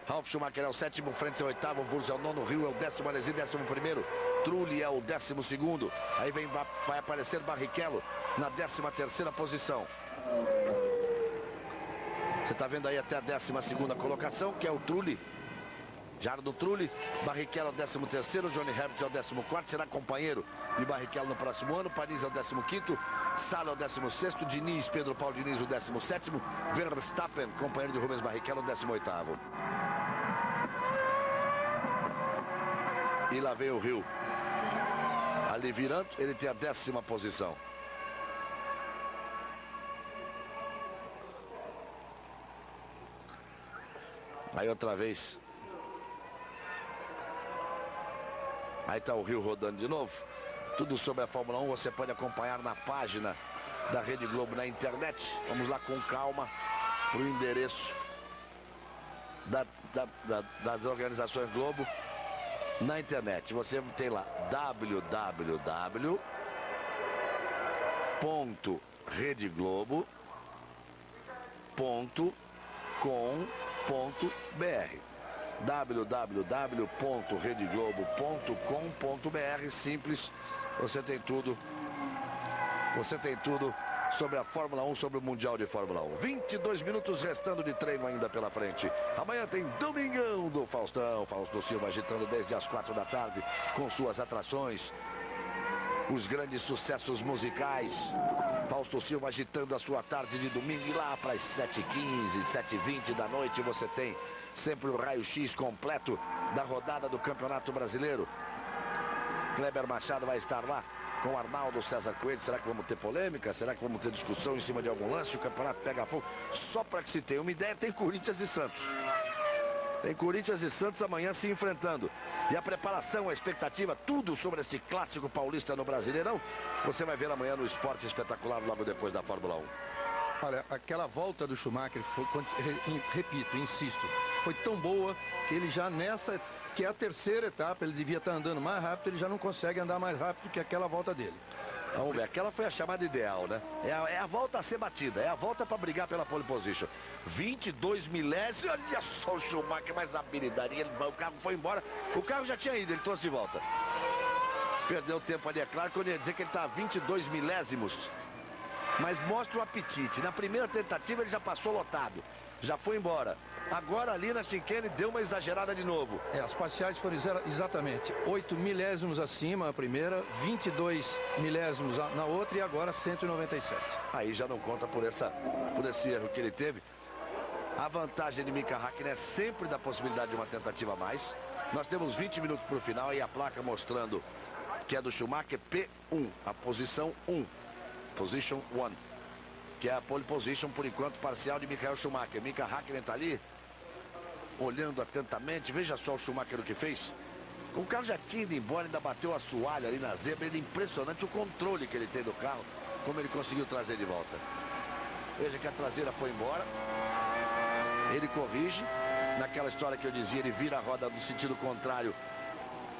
Ralf Schumacher é o 7º, Frentzen é o 8º, Wurz é o 9º, Hill é o 10º, Alesi 11º, Trulli é o 12º, aí vai aparecer Barrichello na 13ª posição. Você está vendo aí até a 12ª colocação, que é o Trulli. Jardim Trulli, Barrichello é o 13º, Johnny Herbert é o 14º, será companheiro de Barrichello no próximo ano, Paris é o 15º, Sala é o 16º, Diniz, Pedro Paulo Diniz o 17º, Verstappen, companheiro de Rubens Barrichello, o 18º. E lá vem o Rio. Ali virando, ele tem a 10ª posição. Aí outra vez. Aí está o Rio rodando de novo. Tudo sobre a Fórmula 1 você pode acompanhar na página da Rede Globo na internet. Vamos lá com calma para o endereço das organizações Globo na internet. Você tem lá www.redeglobo.com.br www.redeglobo.com.br. Simples, você tem tudo sobre a Fórmula 1, sobre o Mundial de Fórmula 1. 22 minutos restando de treino ainda pela frente. Amanhã tem Domingão do Faustão. Fausto Silva agitando desde as 4 da tarde com suas atrações. Os grandes sucessos musicais. Fausto Silva agitando a sua tarde de domingo. E lá para as 7h15, 7h20 da noite você tem sempre o raio-x completo da rodada do Campeonato Brasileiro. Kleber Machado vai estar lá com Arnaldo César Coelho. Será que vamos ter polêmica? Será que vamos ter discussão em cima de algum lance? O campeonato pega fogo. Só para que se tenha uma ideia, tem Corinthians e Santos. Tem Corinthians e Santos amanhã se enfrentando. E a preparação, a expectativa, tudo sobre esse clássico paulista no Brasileirão, você vai ver amanhã no Esporte Espetacular, logo depois da Fórmula 1. Olha, aquela volta do Schumacher, repito, insisto, foi tão boa que ele já nessa, que é a terceira etapa, ele devia estar andando mais rápido, ele já não consegue andar mais rápido que aquela volta dele. Vamos ver, aquela foi a chamada ideal, né? É a volta a ser batida, é a volta para brigar pela pole position. 22 milésimos, olha só o Schumacher, mais habilidade. O carro foi embora, o carro já tinha ido, ele trouxe de volta. Perdeu tempo ali, é claro que eu ia dizer que ele está a 22 milésimos. Mas mostra o apetite. Na primeira tentativa ele já passou lotado, já foi embora. Agora ali na chicane deu uma exagerada de novo. As parciais foram exatamente 8 milésimos acima a primeira, 22 milésimos na outra e agora 197. Aí já não conta por esse erro que ele teve. A vantagem de Mika Häkkinen é sempre da possibilidade de uma tentativa a mais. Nós temos 20 minutos para o final e a placa mostrando que é do Schumacher P1, a posição 1. Position 1. Que é a pole position, por enquanto, parcial de Michael Schumacher. Mika Häkkinen está ali, olhando atentamente. Veja só o Schumacher o que fez. O carro já tinha ido embora, ainda bateu a assoalho ali na zebra. Ele é impressionante o controle que ele tem do carro, como ele conseguiu trazer de volta. Veja que a traseira foi embora. Ele corrige. Naquela história que eu dizia, ele vira a roda no sentido contrário.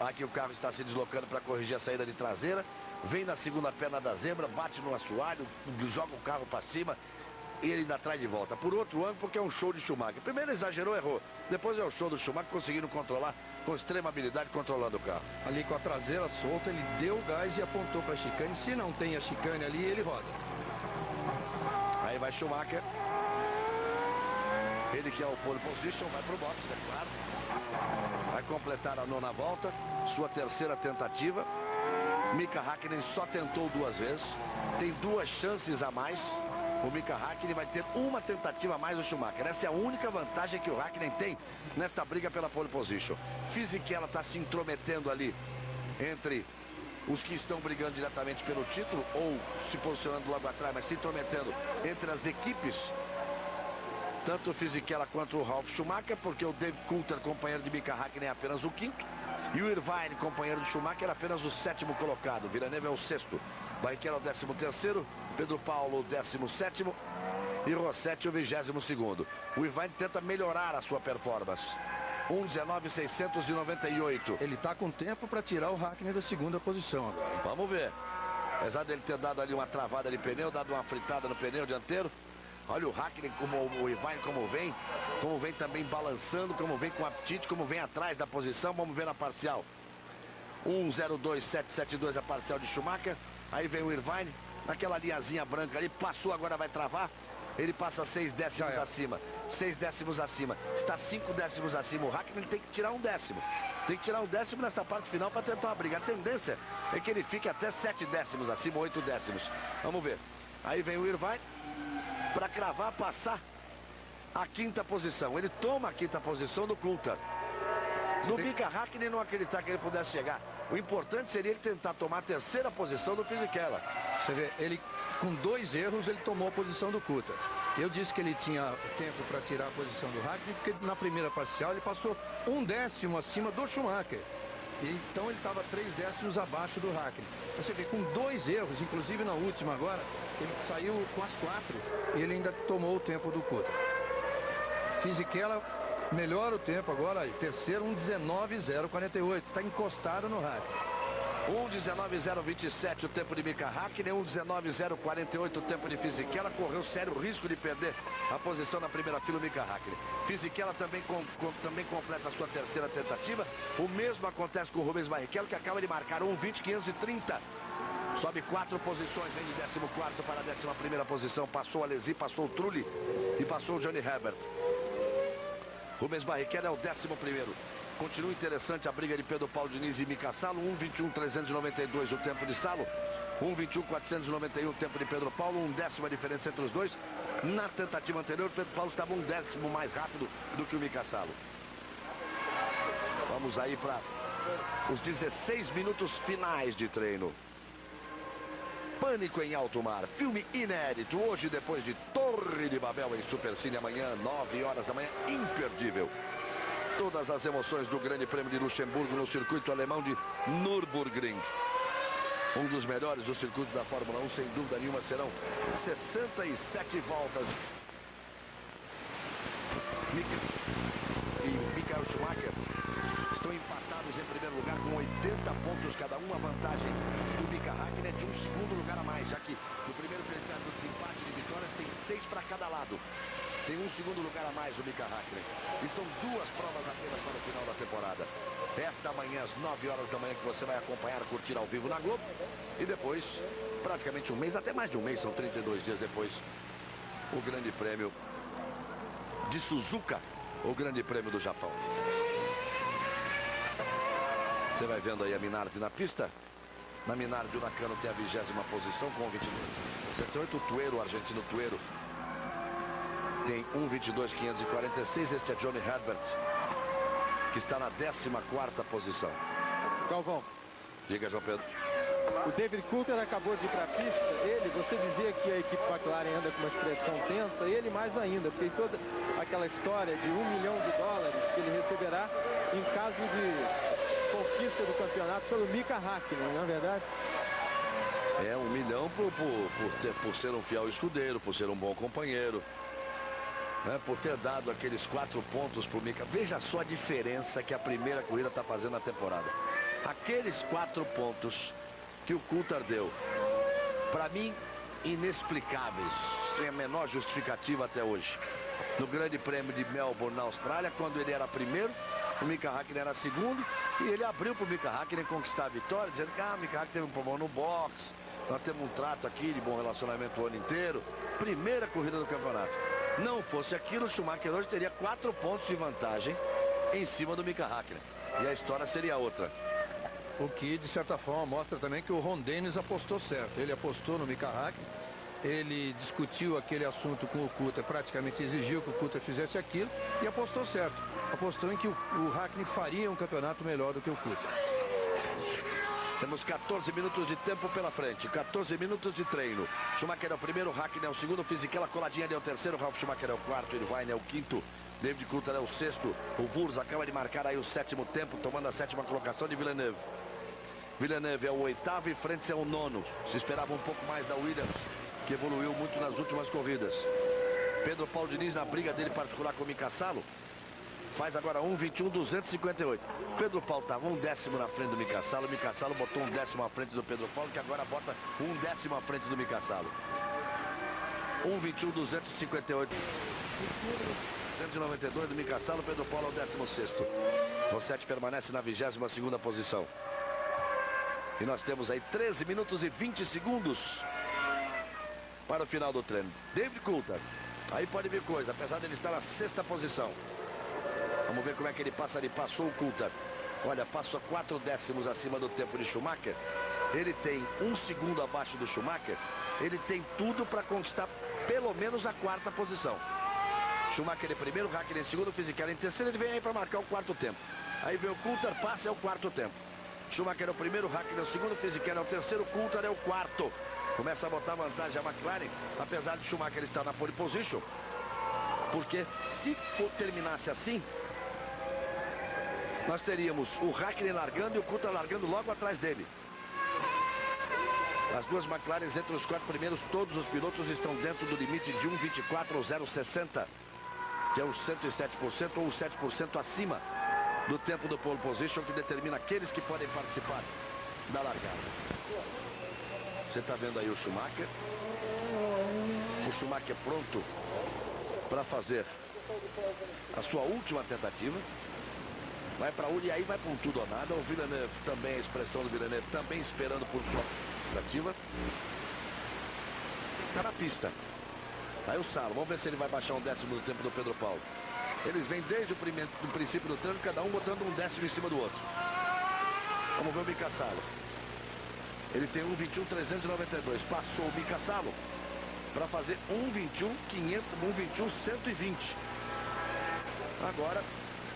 Aqui o carro está se deslocando para corrigir a saída de traseira. Vem na segunda perna da zebra, bate no assoalho, joga o carro para cima e ele ainda traz de volta. Por outro ângulo, porque é um show de Schumacher. Primeiro exagerou, errou. Depois é o show do Schumacher, conseguindo controlar com extrema habilidade, controlando o carro. Ali com a traseira solta, ele deu o gás e apontou para a chicane. Se não tem a chicane ali, ele roda. Aí vai Schumacher. Ele que é o pole position, vai pro box, é claro. Vai completar a 9ª volta, sua terceira tentativa. Mika Häkkinen só tentou 2 vezes, tem 2 chances a mais. O Mika Häkkinen vai ter uma tentativa a mais do Schumacher. Essa é a única vantagem que o Häkkinen tem nesta briga pela pole position. Fisichella está se intrometendo ali entre os que estão brigando diretamente pelo título ou se posicionando do lado atrás, mas se intrometendo entre as equipes. Tanto o Fisichella quanto o Ralf Schumacher, porque o Dave Coulter, companheiro de Mika Häkkinen, é apenas o 5º. E o Irvine, companheiro de Schumacher, é apenas o 7º colocado. Villeneuve é o 6º. Barrichello é o 13º. Pedro Paulo, o 17º. E Rossetti, o 22º. O Irvine tenta melhorar a sua performance. 1:19.698. Ele está com tempo para tirar o Häkkinen da segunda posição agora. Vamos ver. Apesar dele ter dado ali uma travada de pneu, dado uma fritada no pneu dianteiro. Olha o Häkkinen, o Irvine como vem também balançando, como vem com apetite, como vem atrás da posição. Vamos ver na parcial. 1:02.772 a parcial de Schumacher. Aí vem o Irvine, naquela linhazinha branca ali, passou, agora vai travar. Ele passa 6 décimos acima. 6 décimos acima. Está 5 décimos acima. O Häkkinen tem que tirar 1 décimo. Tem que tirar 1 décimo nessa parte final para tentar uma briga. A tendência é que ele fique até 7 décimos acima, 8 décimos. Vamos ver. Aí vem o Irvine para cravar, passar a 5ª posição. Ele toma a 5ª posição do Coulter. No Mika Häkkinen não acreditar que ele pudesse chegar. O importante seria ele tentar tomar a 3ª posição do Fisichella. Você vê, ele com 2 erros ele tomou a posição do Coulter. Eu disse que ele tinha tempo para tirar a posição do Häkkinen, porque na primeira parcial ele passou 1 décimo acima do Schumacher. Então ele estava 3 décimos abaixo do Häkkinen. Você vê, com 2 erros, inclusive na última agora, ele saiu com as 4 e ele ainda tomou o tempo do Coulter. Fisichella melhora o tempo agora, terceiro, 1:19.048, está encostado no Häkkinen. 1:19.027 o tempo de Mika Häkkinen, 1:19.048 o tempo de Fisichella. Correu sério risco de perder a posição na primeira fila o Mika Häkkinen. Fisichella também completa a sua terceira tentativa. O mesmo acontece com o Rubens Barrichello, que acaba de marcar 1:20.530. Sobe 4 posições, vem de 14º para a 11ª posição. Passou o Alesi, passou o Trulli e passou o Johnny Herbert. Rubens Barrichello é o 11º. Continua interessante a briga de Pedro Paulo Diniz e Mika Salo. 1:21.392 o tempo de Salo. 1:21.491 o tempo de Pedro Paulo. 1/10 a diferença entre os dois. Na tentativa anterior, Pedro Paulo estava 1/10 mais rápido do que o Mika Salo. Vamos aí para os 16 minutos finais de treino. Pânico em Alto Mar, filme inédito, hoje depois de Torre de Babel em Supercine, amanhã, 9 horas da manhã, imperdível. Todas as emoções do Grande Prêmio de Luxemburgo no circuito alemão de Nürburgring. Um dos melhores do circuito da Fórmula 1, sem dúvida nenhuma, serão 67 voltas. Michael Schumacher estão empatados em primeiro lugar com 80 pontos cada um. A vantagem do Mika Häkkinen é de 1 segundo lugar a mais, já que no primeiro critério do desempate de vitórias tem 6 para cada lado. Tem 1 segundo lugar a mais o Mika Häkkinen. E são 2 provas apenas para o final da temporada. Esta manhã, às 9 horas da manhã, que você vai acompanhar, curtir ao vivo na Globo. E depois, praticamente um mês, até mais de um mês, são 32 dias depois, o Grande Prêmio de Suzuka, o Grande Prêmio do Japão. Você vai vendo aí a Minardi na pista. Na Minardi, o Nakano tem a 20ª posição com 22,68. O Tuero, o argentino Tuero, tem 1:22.546. Este é Johnny Herbert, que está na 14ª posição. Galvão. Diga, João Pedro. O David Coulter acabou de ir para a pista. Você dizia que a equipe McLaren anda com uma expressão tensa, e ele mais ainda, porque toda aquela história de $1 milhão que ele receberá em caso de conquista do campeonato pelo Mika Häkkinen, não é verdade? É, $1 milhão por ser um fiel escudeiro, por ser um bom companheiro, né, por ter dado aqueles 4 pontos para o Mika. Veja só a diferença que a primeira corrida está fazendo na temporada. Aqueles 4 pontos que o Coulter deu, para mim, inexplicáveis, sem a menor justificativa até hoje. No Grande Prêmio de Melbourne, na Austrália, quando ele era primeiro, o Mika Häkkinen era segundo, e ele abriu para o Mika Häkkinen conquistar a vitória, dizendo que o Mika Häkkinen teve um problema no box, nós temos um trato aqui de bom relacionamento o ano inteiro. Primeira corrida do campeonato. Não fosse aquilo, o Schumacher hoje teria 4 pontos de vantagem em cima do Mika Häkkinen, e a história seria outra. O que, de certa forma, mostra também que o Ron Dennis apostou certo. Ele apostou no Mika Häkkinen, ele discutiu aquele assunto com o Coulter, praticamente exigiu que o Coulter fizesse aquilo e apostou certo. Apostou em que o Häkkinen faria um campeonato melhor do que o Coulter. Temos 14 minutos de tempo pela frente, 14 minutos de treino. Schumacher é o primeiro, Häkkinen é o segundo, Fisichella coladinha ali é o terceiro, Ralf Schumacher é o quarto, Irvine é o quinto, David Coulter é o sexto, o Wurz acaba de marcar aí o 7º tempo, tomando a 7ª colocação de Villeneuve. Villeneuve é o 8º e Frentzen é o 9º. Se esperava um pouco mais da Williams, que evoluiu muito nas últimas corridas. Pedro Paulo Diniz na briga dele particular com o Mika Salo, faz agora 1:21.258. Pedro Paulo estava 1/10 na frente do Mika Salo. O Mika Salo botou 1/10 à frente do Pedro Paulo, que agora bota 1/10 à frente do Mika Salo. 1:21.258. 192 do Mika Salo, Pedro Paulo é o 16º. Rossetti permanece na 22ª posição. E nós temos aí 13 minutos e 20 segundos para o final do treino. David Coulter, aí pode vir coisa, apesar dele estar na 6ª posição. Vamos ver como é que ele passa. Ele passou o Coulter. Olha, passou 4 décimos acima do tempo de Schumacher. Ele tem 1 segundo abaixo do Schumacher. Ele tem tudo para conquistar pelo menos a 4ª posição. Schumacher em primeiro, Häkkinen em segundo, Fisichella em terceiro. Ele vem aí para marcar o 4º tempo. Aí vem o Coulter, passa, é o 4º tempo. Schumacher é o primeiro, Häkkinen é o segundo, Fisichella é o terceiro, Coulter é o 4º. Começa a botar vantagem a McLaren, apesar de Schumacher estar na pole position. Porque se terminasse assim, nós teríamos o Häkkinen largando e o Coulter largando logo atrás dele. As duas McLarens entre os 4 primeiros, todos os pilotos estão dentro do limite de 1:24.060, que é os 107% ou os 7% acima do tempo do pole position, que determina aqueles que podem participar da largada. Você está vendo aí o Schumacher. O Schumacher pronto para fazer a sua última tentativa. Vai para a e aí vai para um tudo ou nada. O Villeneuve também, a expressão do Villeneuve, também esperando por tentativa. Está na pista. Aí o Salo, vamos ver se ele vai baixar um décimo do tempo do Pedro Paulo. Eles vêm desde o princípio do treino, cada um botando um décimo em cima do outro. Vamos ver o Mika Salo. Ele tem 1:21.392. Passou o Mika Salo para fazer 1:21.120. Agora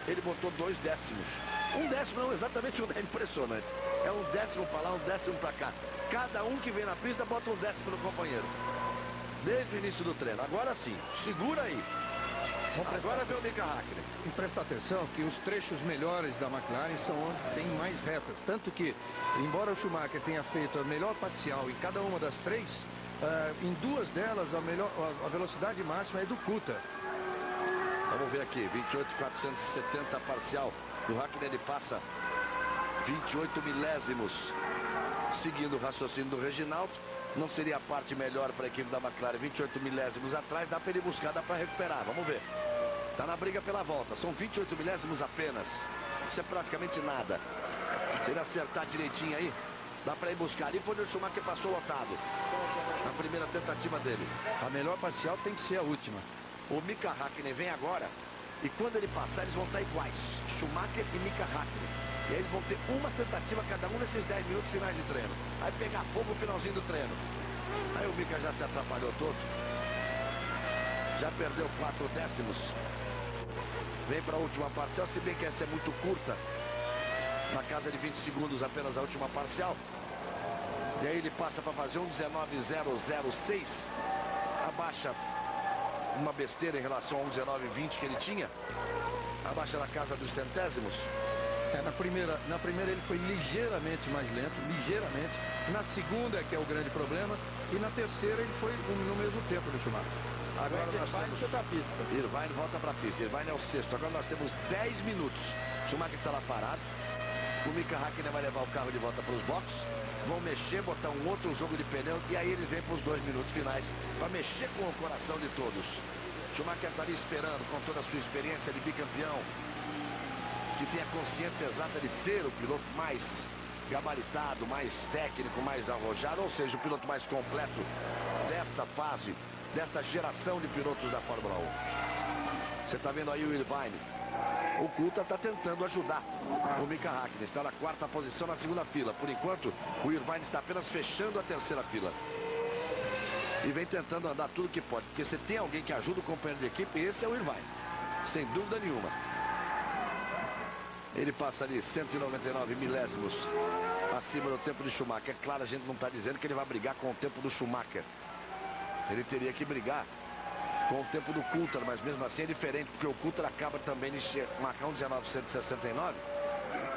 ele botou 2 décimos. Um décimo não exatamente um, é impressionante. É um décimo para lá, um décimo para cá. Cada um que vem na pista bota um décimo no companheiro. Desde o início do treino. Agora sim, segura aí. Agora vê o Mika Hakkinen. E presta atenção que os trechos melhores da McLaren são onde tem mais retas. Tanto que, embora o Schumacher tenha feito a melhor parcial em cada uma das 3, em 2 delas a velocidade máxima é do Coulthard. Vamos ver aqui, 28.470 parcial. O Hakkinen ele passa 28 milésimos. Seguindo o raciocínio do Reginaldo, não seria a parte melhor para a equipe da McLaren. 28 milésimos atrás, dá para ele buscar, dá para recuperar. Vamos ver. Está na briga pela volta, são 28 milésimos apenas. Isso é praticamente nada. Se ele acertar direitinho aí, dá para ir buscar. Ali foi onde o Schumacher passou lotado. Na primeira tentativa dele. A melhor parcial tem que ser a última. O Mika Hakkinen vem agora. E quando ele passar, eles vão estar iguais. Schumacher e Mika Hakkinen. E aí eles vão ter uma tentativa cada um nesses 10 minutos finais de treino. Aí pegar fogo no finalzinho do treino. Aí o Mika já se atrapalhou todo. Já perdeu 4 décimos. Vem para a última parcial, se bem que essa é muito curta. Na casa de 20 segundos apenas a última parcial. E aí ele passa para fazer um 19.006. Abaixa uma besteira em relação ao 19.20 que ele tinha. Abaixa na casa dos centésimos. Na primeira ele foi ligeiramente mais lento, ligeiramente. Na segunda é que é o grande problema. E na terceira ele foi no mesmo tempo do Schumacher. Agora nós temos para a pista. Irvine volta para a pista. Irvine é o sexto. Agora nós temos 10 minutos. Schumacher está lá parado. O Mika Hakkinen vai levar o carro de volta para os boxes. Vão mexer, botar um outro jogo de pneu. E aí eles vêm para os 2 minutos finais para mexer com o coração de todos. Schumacher está ali esperando com toda a sua experiência de bicampeão. Que tem a consciência exata de ser o piloto mais gabaritado, mais técnico, mais arrojado, ou seja, o piloto mais completo dessa fase, desta geração de pilotos da Fórmula 1. Você está vendo aí o Irvine. O Coulthard está tentando ajudar o Mika Hakkinen. Está na 4ª posição na 2ª fila. Por enquanto, o Irvine está apenas fechando a 3ª fila. E vem tentando andar tudo que pode. Porque se tem alguém que ajuda o companheiro de equipe, esse é o Irvine. Sem dúvida nenhuma. Ele passa ali 199 milésimos acima do tempo de Schumacher. É claro, a gente não está dizendo que ele vai brigar com o tempo do Schumacher. Ele teria que brigar com o tempo do Coulthard, mas mesmo assim é diferente, porque o Coulthard acaba também de marcar um 19.169.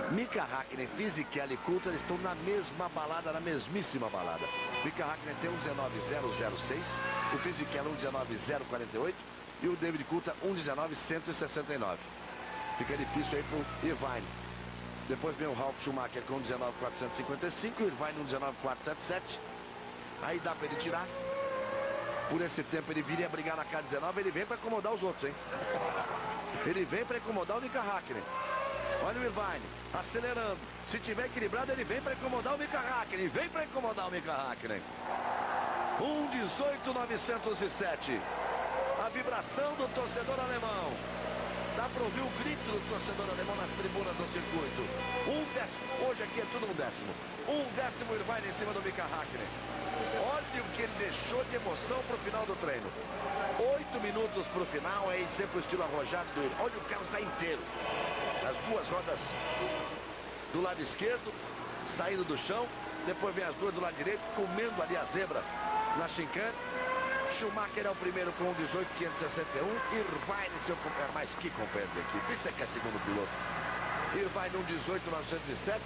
Mika Hakkinen, Fisichella e Coulthard estão na mesma balada, na mesmíssima balada. Mika Hakkinen tem um 19.006, o Fisichella um 19.048 e o David Coulthard um 19.169. Fica difícil aí pro Irvine. Depois vem o Ralf Schumacher com 19.455, o Irvine um 19.477. Aí dá para ele tirar. Por esse tempo ele viria a brigar na K19, ele vem para incomodar os outros, hein? Ele vem para incomodar o Mika Hakkinen. Olha o Irvine, acelerando. Se tiver equilibrado, ele vem para incomodar o Mika Hakkinen. Vem para incomodar o Mika Hakkinen. 1:18.907. A vibração do torcedor alemão. Dá para ouvir o grito do torcedor alemão nas tribunas do circuito. Um décimo. Hoje aqui é tudo um décimo. Um décimo Irvine em cima do Mika Hakkinen. Olha o que ele deixou de emoção para o final do treino. 8 minutos para o final, aí sempre o estilo arrojado do Irvine. Olha, o carro está inteiro. As 2 rodas do lado esquerdo, saindo do chão. Depois vem as 2 do lado direito, comendo ali a zebra na chicane. Schumacher é o primeiro com 18.561. Irvine, seu companheiro, mas que companheiro de equipe. Isso é que é segundo piloto. Irvine 1:18.907.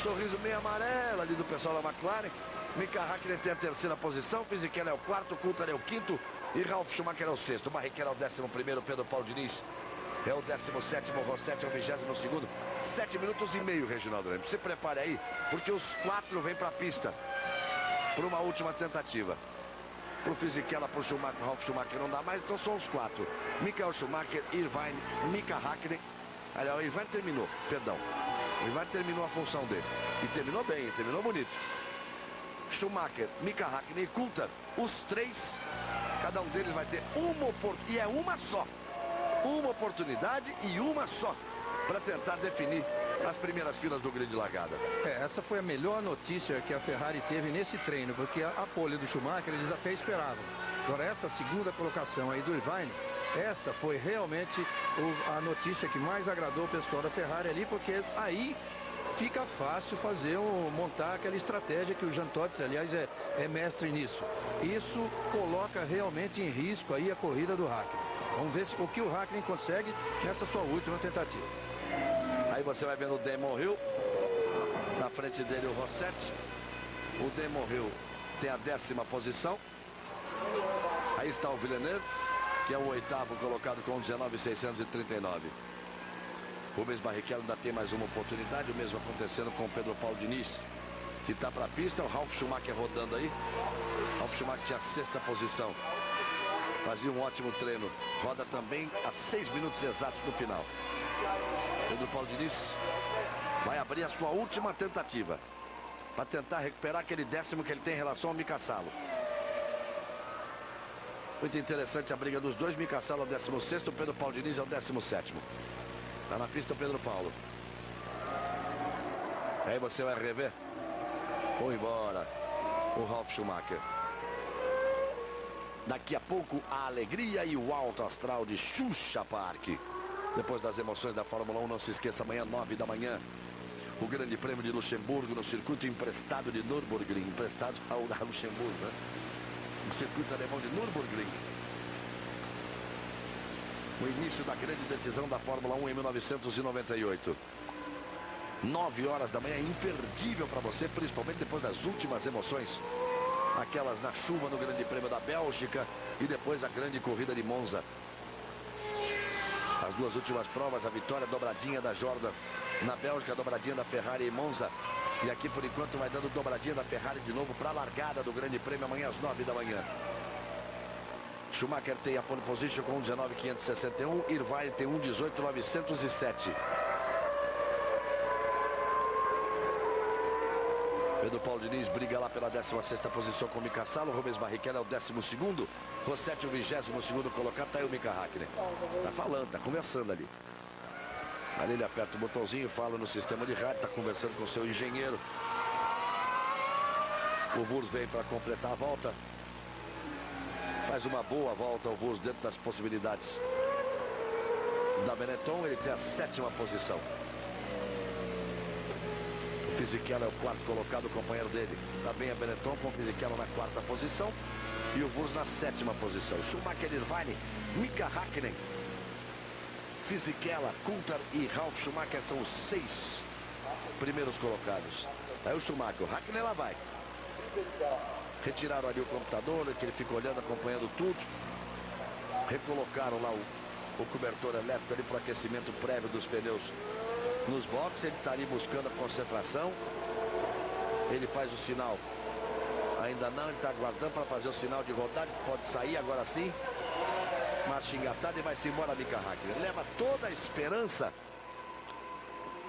Sorriso meio amarelo ali do pessoal da McLaren. Mika Hakkinen tem a 3ª posição. Fisichella é o 4º, Coulthard é o 5º. E Ralf Schumacher é o 6º. Barrichello é o 11º. Pedro Paulo Diniz é o 17º. Rossetti é o 22º. 7 minutos e meio, Reginaldo Leme. Se prepare aí, porque os 4 vêm para a pista para uma última tentativa. Pro Fisichella, pro Schumacher, Ralf Schumacher não dá mais, então são os 4. Michael Schumacher, Irvine, Mika Hakkinen. Aliás, o Irvine terminou, perdão. O Irvine terminou a função dele. E terminou bem, terminou bonito. Schumacher, Mika Hakkinen e Coulthard, os três, cada um deles vai ter uma oportunidade, e é uma só. Uma oportunidade e uma só para tentar definir as primeiras filas do grid de largada. Essa foi a melhor notícia que a Ferrari teve nesse treino, porque a pole do Schumacher eles até esperavam. Agora essa segunda colocação aí do Irvine, essa foi realmente a notícia que mais agradou o pessoal da Ferrari ali, porque aí fica fácil montar aquela estratégia que o Jean Todt, aliás, é mestre nisso. Isso coloca realmente em risco aí a corrida do Hakkinen. Vamos ver o que o Hakkinen consegue nessa sua última tentativa. Aí você vai vendo o Damon Hill, na frente dele o Rossetti. O Damon Hill tem a 10ª posição. Aí está o Villeneuve, que é o 8º colocado com 19.639. Rubens Barrichello ainda tem mais uma oportunidade, o mesmo acontecendo com o Pedro Paulo Diniz, que está para a pista. O Ralf Schumacher rodando aí. Ralf Schumacher tinha a 6ª posição, fazia um ótimo treino, roda também a 6 minutos exatos do final. Pedro Paulo Diniz vai abrir a sua última tentativa para tentar recuperar aquele 10º que ele tem em relação ao Mika Salo. Muito interessante a briga dos dois. Mika Salo é o 16º, o Pedro Paulo Diniz é o 17º. Está na pista o Pedro Paulo. Aí você vai rever. Vou embora o Ralf Schumacher. Daqui a pouco a alegria e o alto astral de Xuxa Park. Depois das emoções da Fórmula 1, não se esqueça, amanhã 9 da manhã, o Grande Prêmio de Luxemburgo no circuito emprestado de Nürburgring. Emprestado ao Luxemburgo, né? O circuito alemão de Nürburgring. O início da grande decisão da Fórmula 1 em 1998. 9 horas da manhã, imperdível para você, principalmente depois das últimas emoções. Aquelas na chuva no Grande Prêmio da Bélgica e depois a grande corrida de Monza. As duas últimas provas, a vitória dobradinha da Jordan na Bélgica, a dobradinha da Ferrari em Monza. E aqui por enquanto vai dando dobradinha da Ferrari de novo para a largada do Grande Prêmio amanhã às 9 da manhã. Schumacher tem a pole position com 19.561, Irvine tem 1.18.907. Pedro Paulo Diniz briga lá pela 16ª posição com o Mika Salo. Rubens Barrichello é o 12º. Rossetti o 22º colocado. Tá aí o Mika Hakkinen. Tá falando, tá conversando ali. Ali ele aperta o botãozinho, fala no sistema de rádio, tá conversando com o seu engenheiro. O Wurz vem para completar a volta. Faz uma boa volta o Wurz dentro das possibilidades da Benetton. Ele tem a 7ª posição. O Fisichella é o 4º colocado, o companheiro dele. Também a Benetton com o Fisichella na 4ª posição. E o Wurz na 7ª posição. Schumacher, Irvine, Mika Hakkinen, Fisichella, Coulthard e Ralf Schumacher são os 6 primeiros colocados. Aí o Schumacher, o Hakkinen lá vai. Retiraram ali o computador, que ele fica olhando, acompanhando tudo. Recolocaram lá o cobertor elétrico ali para o aquecimento prévio dos pneus nos boxes. Ele está ali buscando a concentração. Ele faz o sinal. Ainda não, ele está aguardando para fazer o sinal de rodagem. Pode sair agora sim. Marcha engatada e vai-se embora Mika Hakkinen. Leva toda a esperança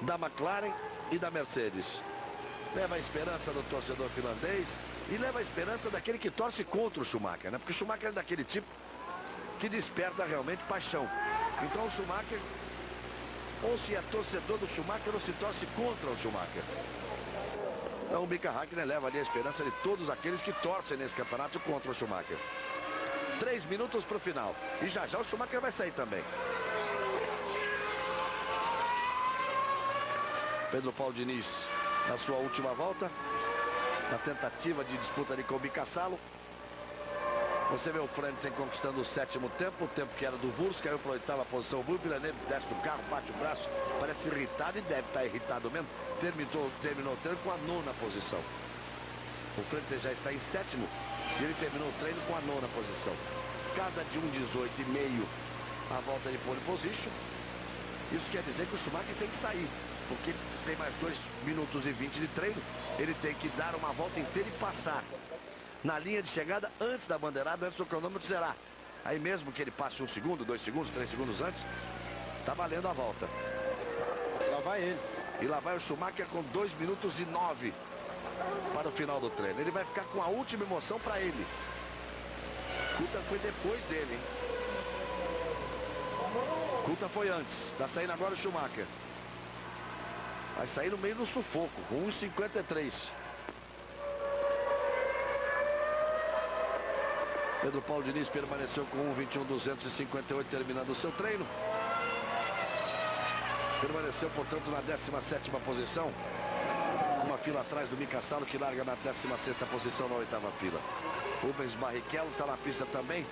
da McLaren e da Mercedes. Leva a esperança do torcedor finlandês e leva a esperança daquele que torce contra o Schumacher, né? Porque o Schumacher é daquele tipo que desperta realmente paixão. Então o Schumacher, ou se é torcedor do Schumacher ou se torce contra o Schumacher. Então o Mika Hakkinen leva ali a esperança de todos aqueles que torcem nesse campeonato contra o Schumacher. 3 minutos para o final. E já já o Schumacher vai sair também. Pedro Paulo Diniz na sua última volta, na tentativa de disputa ali com o Mika Salo. Você vê o Frentzen conquistando o 7º tempo, o tempo que era do Wurz, caiu para a 8ª posição. O Villeneuve desce do carro, bate o braço, parece irritado e deve estar irritado mesmo. Terminou o treino com a 9ª posição. O Frentzen já está em 7º e ele terminou o treino com a 9ª posição. Casa de 1:18,5 a volta de pole position. Isso quer dizer que o Schumacher tem que sair, porque tem mais 2 minutos e 20 de treino. Ele tem que dar uma volta inteira e passar na linha de chegada antes da bandeirada, antes do cronômetro zerar. Aí mesmo que ele passe 1 segundo, 2 segundos, 3 segundos antes, tá valendo a volta. Lá vai ele. E lá vai o Schumacher com 2 minutos e 9 para o final do treino. Ele vai ficar com a última emoção para ele. Coulthard foi depois dele, hein? Coulthard foi antes. Tá saindo agora o Schumacher. Vai sair no meio do sufoco, com 1,53. Pedro Paulo Diniz permaneceu com 1,21,258, terminando o seu treino. Permaneceu, portanto, na 17ª posição. Uma fila atrás do Mika Salo, que larga na 16ª posição, na 8ª fila. Rubens Barrichello está na pista também,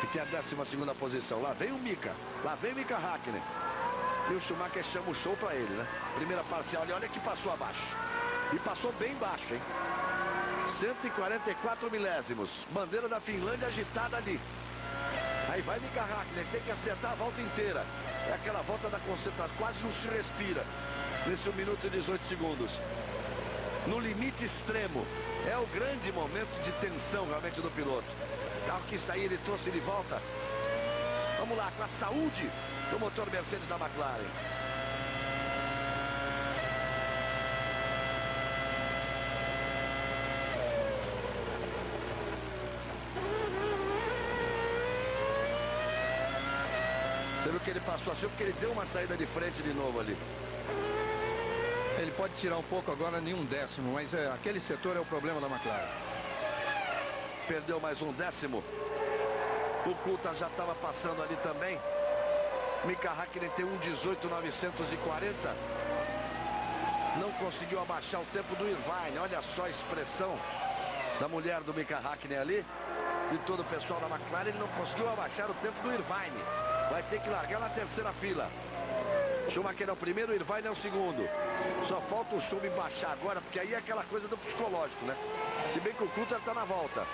que tem a 12ª posição. Lá vem o Mika, lá vem o Mika Hakkinen. E o Schumacher chama o show para ele, né? Primeira parcial, olha que passou abaixo. E passou bem baixo, hein? 144 milésimos. Bandeira da Finlândia agitada ali. Aí vai Mika Hakkinen, tem que acertar a volta inteira. É aquela volta da concentração, quase não se respira. Nesse 1 minuto e 18 segundos. No limite extremo. É o grande momento de tensão realmente do piloto. Carro que sair, ele trouxe de volta. Vamos lá, com a saúde do motor Mercedes da McLaren. Você viu que ele passou assim, porque ele deu uma saída de frente de novo ali. Ele pode tirar um pouco agora, nenhum décimo, mas aquele setor é o problema da McLaren. Perdeu mais um décimo. O Coulthard já estava passando ali também. Mika Hakkinen tem 1,18,940. Não conseguiu abaixar o tempo do Irvine. Olha só a expressão da mulher do Mika Hakkinen ali. E todo o pessoal da McLaren, ele não conseguiu abaixar o tempo do Irvine. Vai ter que largar na 3ª fila. Schumacher é o primeiro, Irvine é o segundo. Só falta o Schumacher baixar agora, porque aí é aquela coisa do psicológico, né? Se bem que o Coulthard está na volta.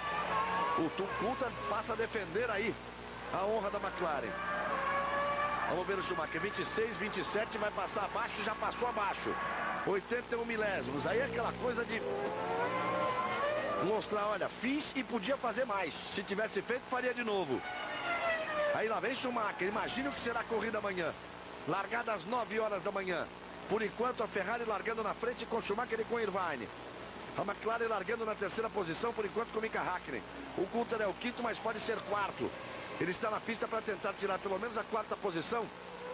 O Coulthard passa a defender aí a honra da McLaren. Vamos ver o Schumacher, 26, 27, vai passar abaixo, já passou abaixo. 81 milésimos, aí é aquela coisa de mostrar, olha, fiz e podia fazer mais. Se tivesse feito, faria de novo. Aí lá vem Schumacher, imagine o que será a corrida amanhã. Largada às 9 horas da manhã. Por enquanto a Ferrari largando na frente com Schumacher e com Irvine. A McLaren largando na 3ª posição, por enquanto com Mika Hakkinen. O Coulthard é o 5º, mas pode ser 4º. Ele está na pista para tentar tirar pelo menos a 4ª posição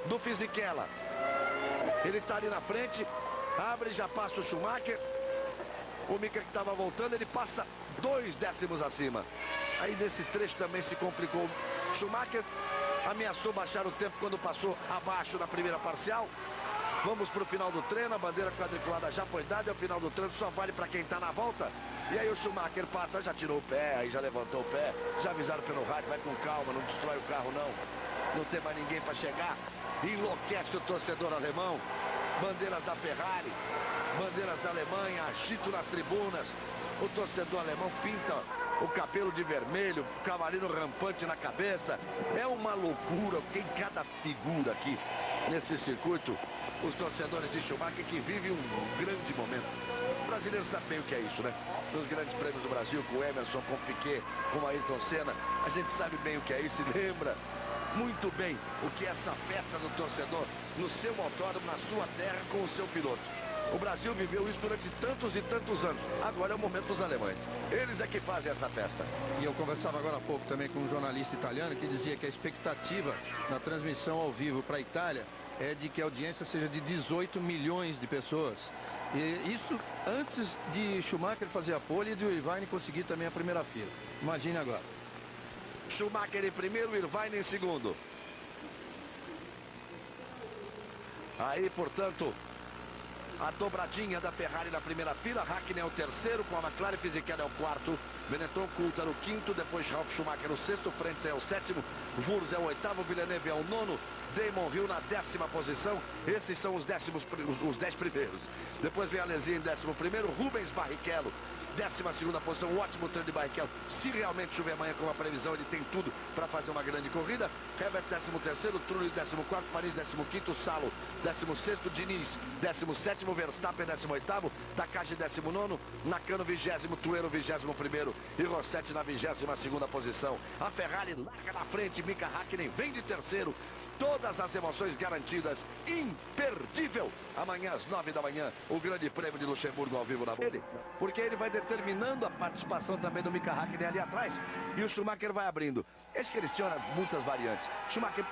do Fisichella. Ele está ali na frente, abre, já passa o Schumacher. O Mika que estava voltando, ele passa 2 décimos acima. Aí nesse trecho também se complicou. Schumacher ameaçou baixar o tempo quando passou abaixo na primeira parcial. Vamos para o final do treino, a bandeira quadriculada já foi dada, é o final do treino, só vale para quem está na volta. E aí o Schumacher passa, já tirou o pé, aí já levantou o pé, já avisaram pelo rádio, vai com calma, não destrói o carro não. Não tem mais ninguém para chegar. Enlouquece o torcedor alemão. Bandeiras da Ferrari, bandeiras da Alemanha, agito nas tribunas. O torcedor alemão pinta o cabelo de vermelho, cavalinho rampante na cabeça. É uma loucura, tem cada figura aqui nesse circuito. Os torcedores de Schumacher que vivem um grande momento. O brasileiro sabe bem o que é isso, né? Nos grandes prêmios do Brasil, com o Emerson, com o Piquet, com o Ayrton Senna, a gente sabe bem o que é isso e lembra muito bem o que é essa festa do torcedor no seu autódromo, na sua terra, com o seu piloto. O Brasil viveu isso durante tantos e tantos anos. Agora é o momento dos alemães. Eles é que fazem essa festa. E eu conversava agora há pouco também com um jornalista italiano que dizia que a expectativa na transmissão ao vivo para a Itália é de que a audiência seja de 18 milhões de pessoas. E isso antes de Schumacher fazer a pole e de Irvine conseguir também a primeira fila. Imagine agora. Schumacher em primeiro, Irvine em segundo. Aí, portanto, a dobradinha da Ferrari na primeira fila. Hakkinen é o terceiro, com a McLaren. Fisichella é o 4º. Benetton, Coulthard o 5º. Depois Ralf Schumacher o 6º. Frentzen é o 7º. Wurz é o 8º. Villeneuve é o 9º. Damon Hill na 10ª posição. Esses são os 10 primeiros. Depois vem Alesi em 11º. Rubens Barrichello, 12ª posição. Um ótimo treino de Barrichello. Se realmente chover amanhã com a previsão, ele tem tudo para fazer uma grande corrida. Herbert 13º, Trulli 14º, Paris 15º, Salo 16º, Diniz 17º, Verstappen 18º, Takagi 19º, Nakano 20º, Tuero 21º e Rossetti na 22ª posição. A Ferrari larga na frente, Mika Hakkinen vem de terceiro. todas as emoções garantidas, imperdível. Amanhã às 9 da manhã, o Grande Prêmio de Luxemburgo ao vivo na dele, porque ele vai determinando a participação também do Mika Hakkinen ali atrás, e o Schumacher vai abrindo. Eles questionam muitas variantes. Schumacher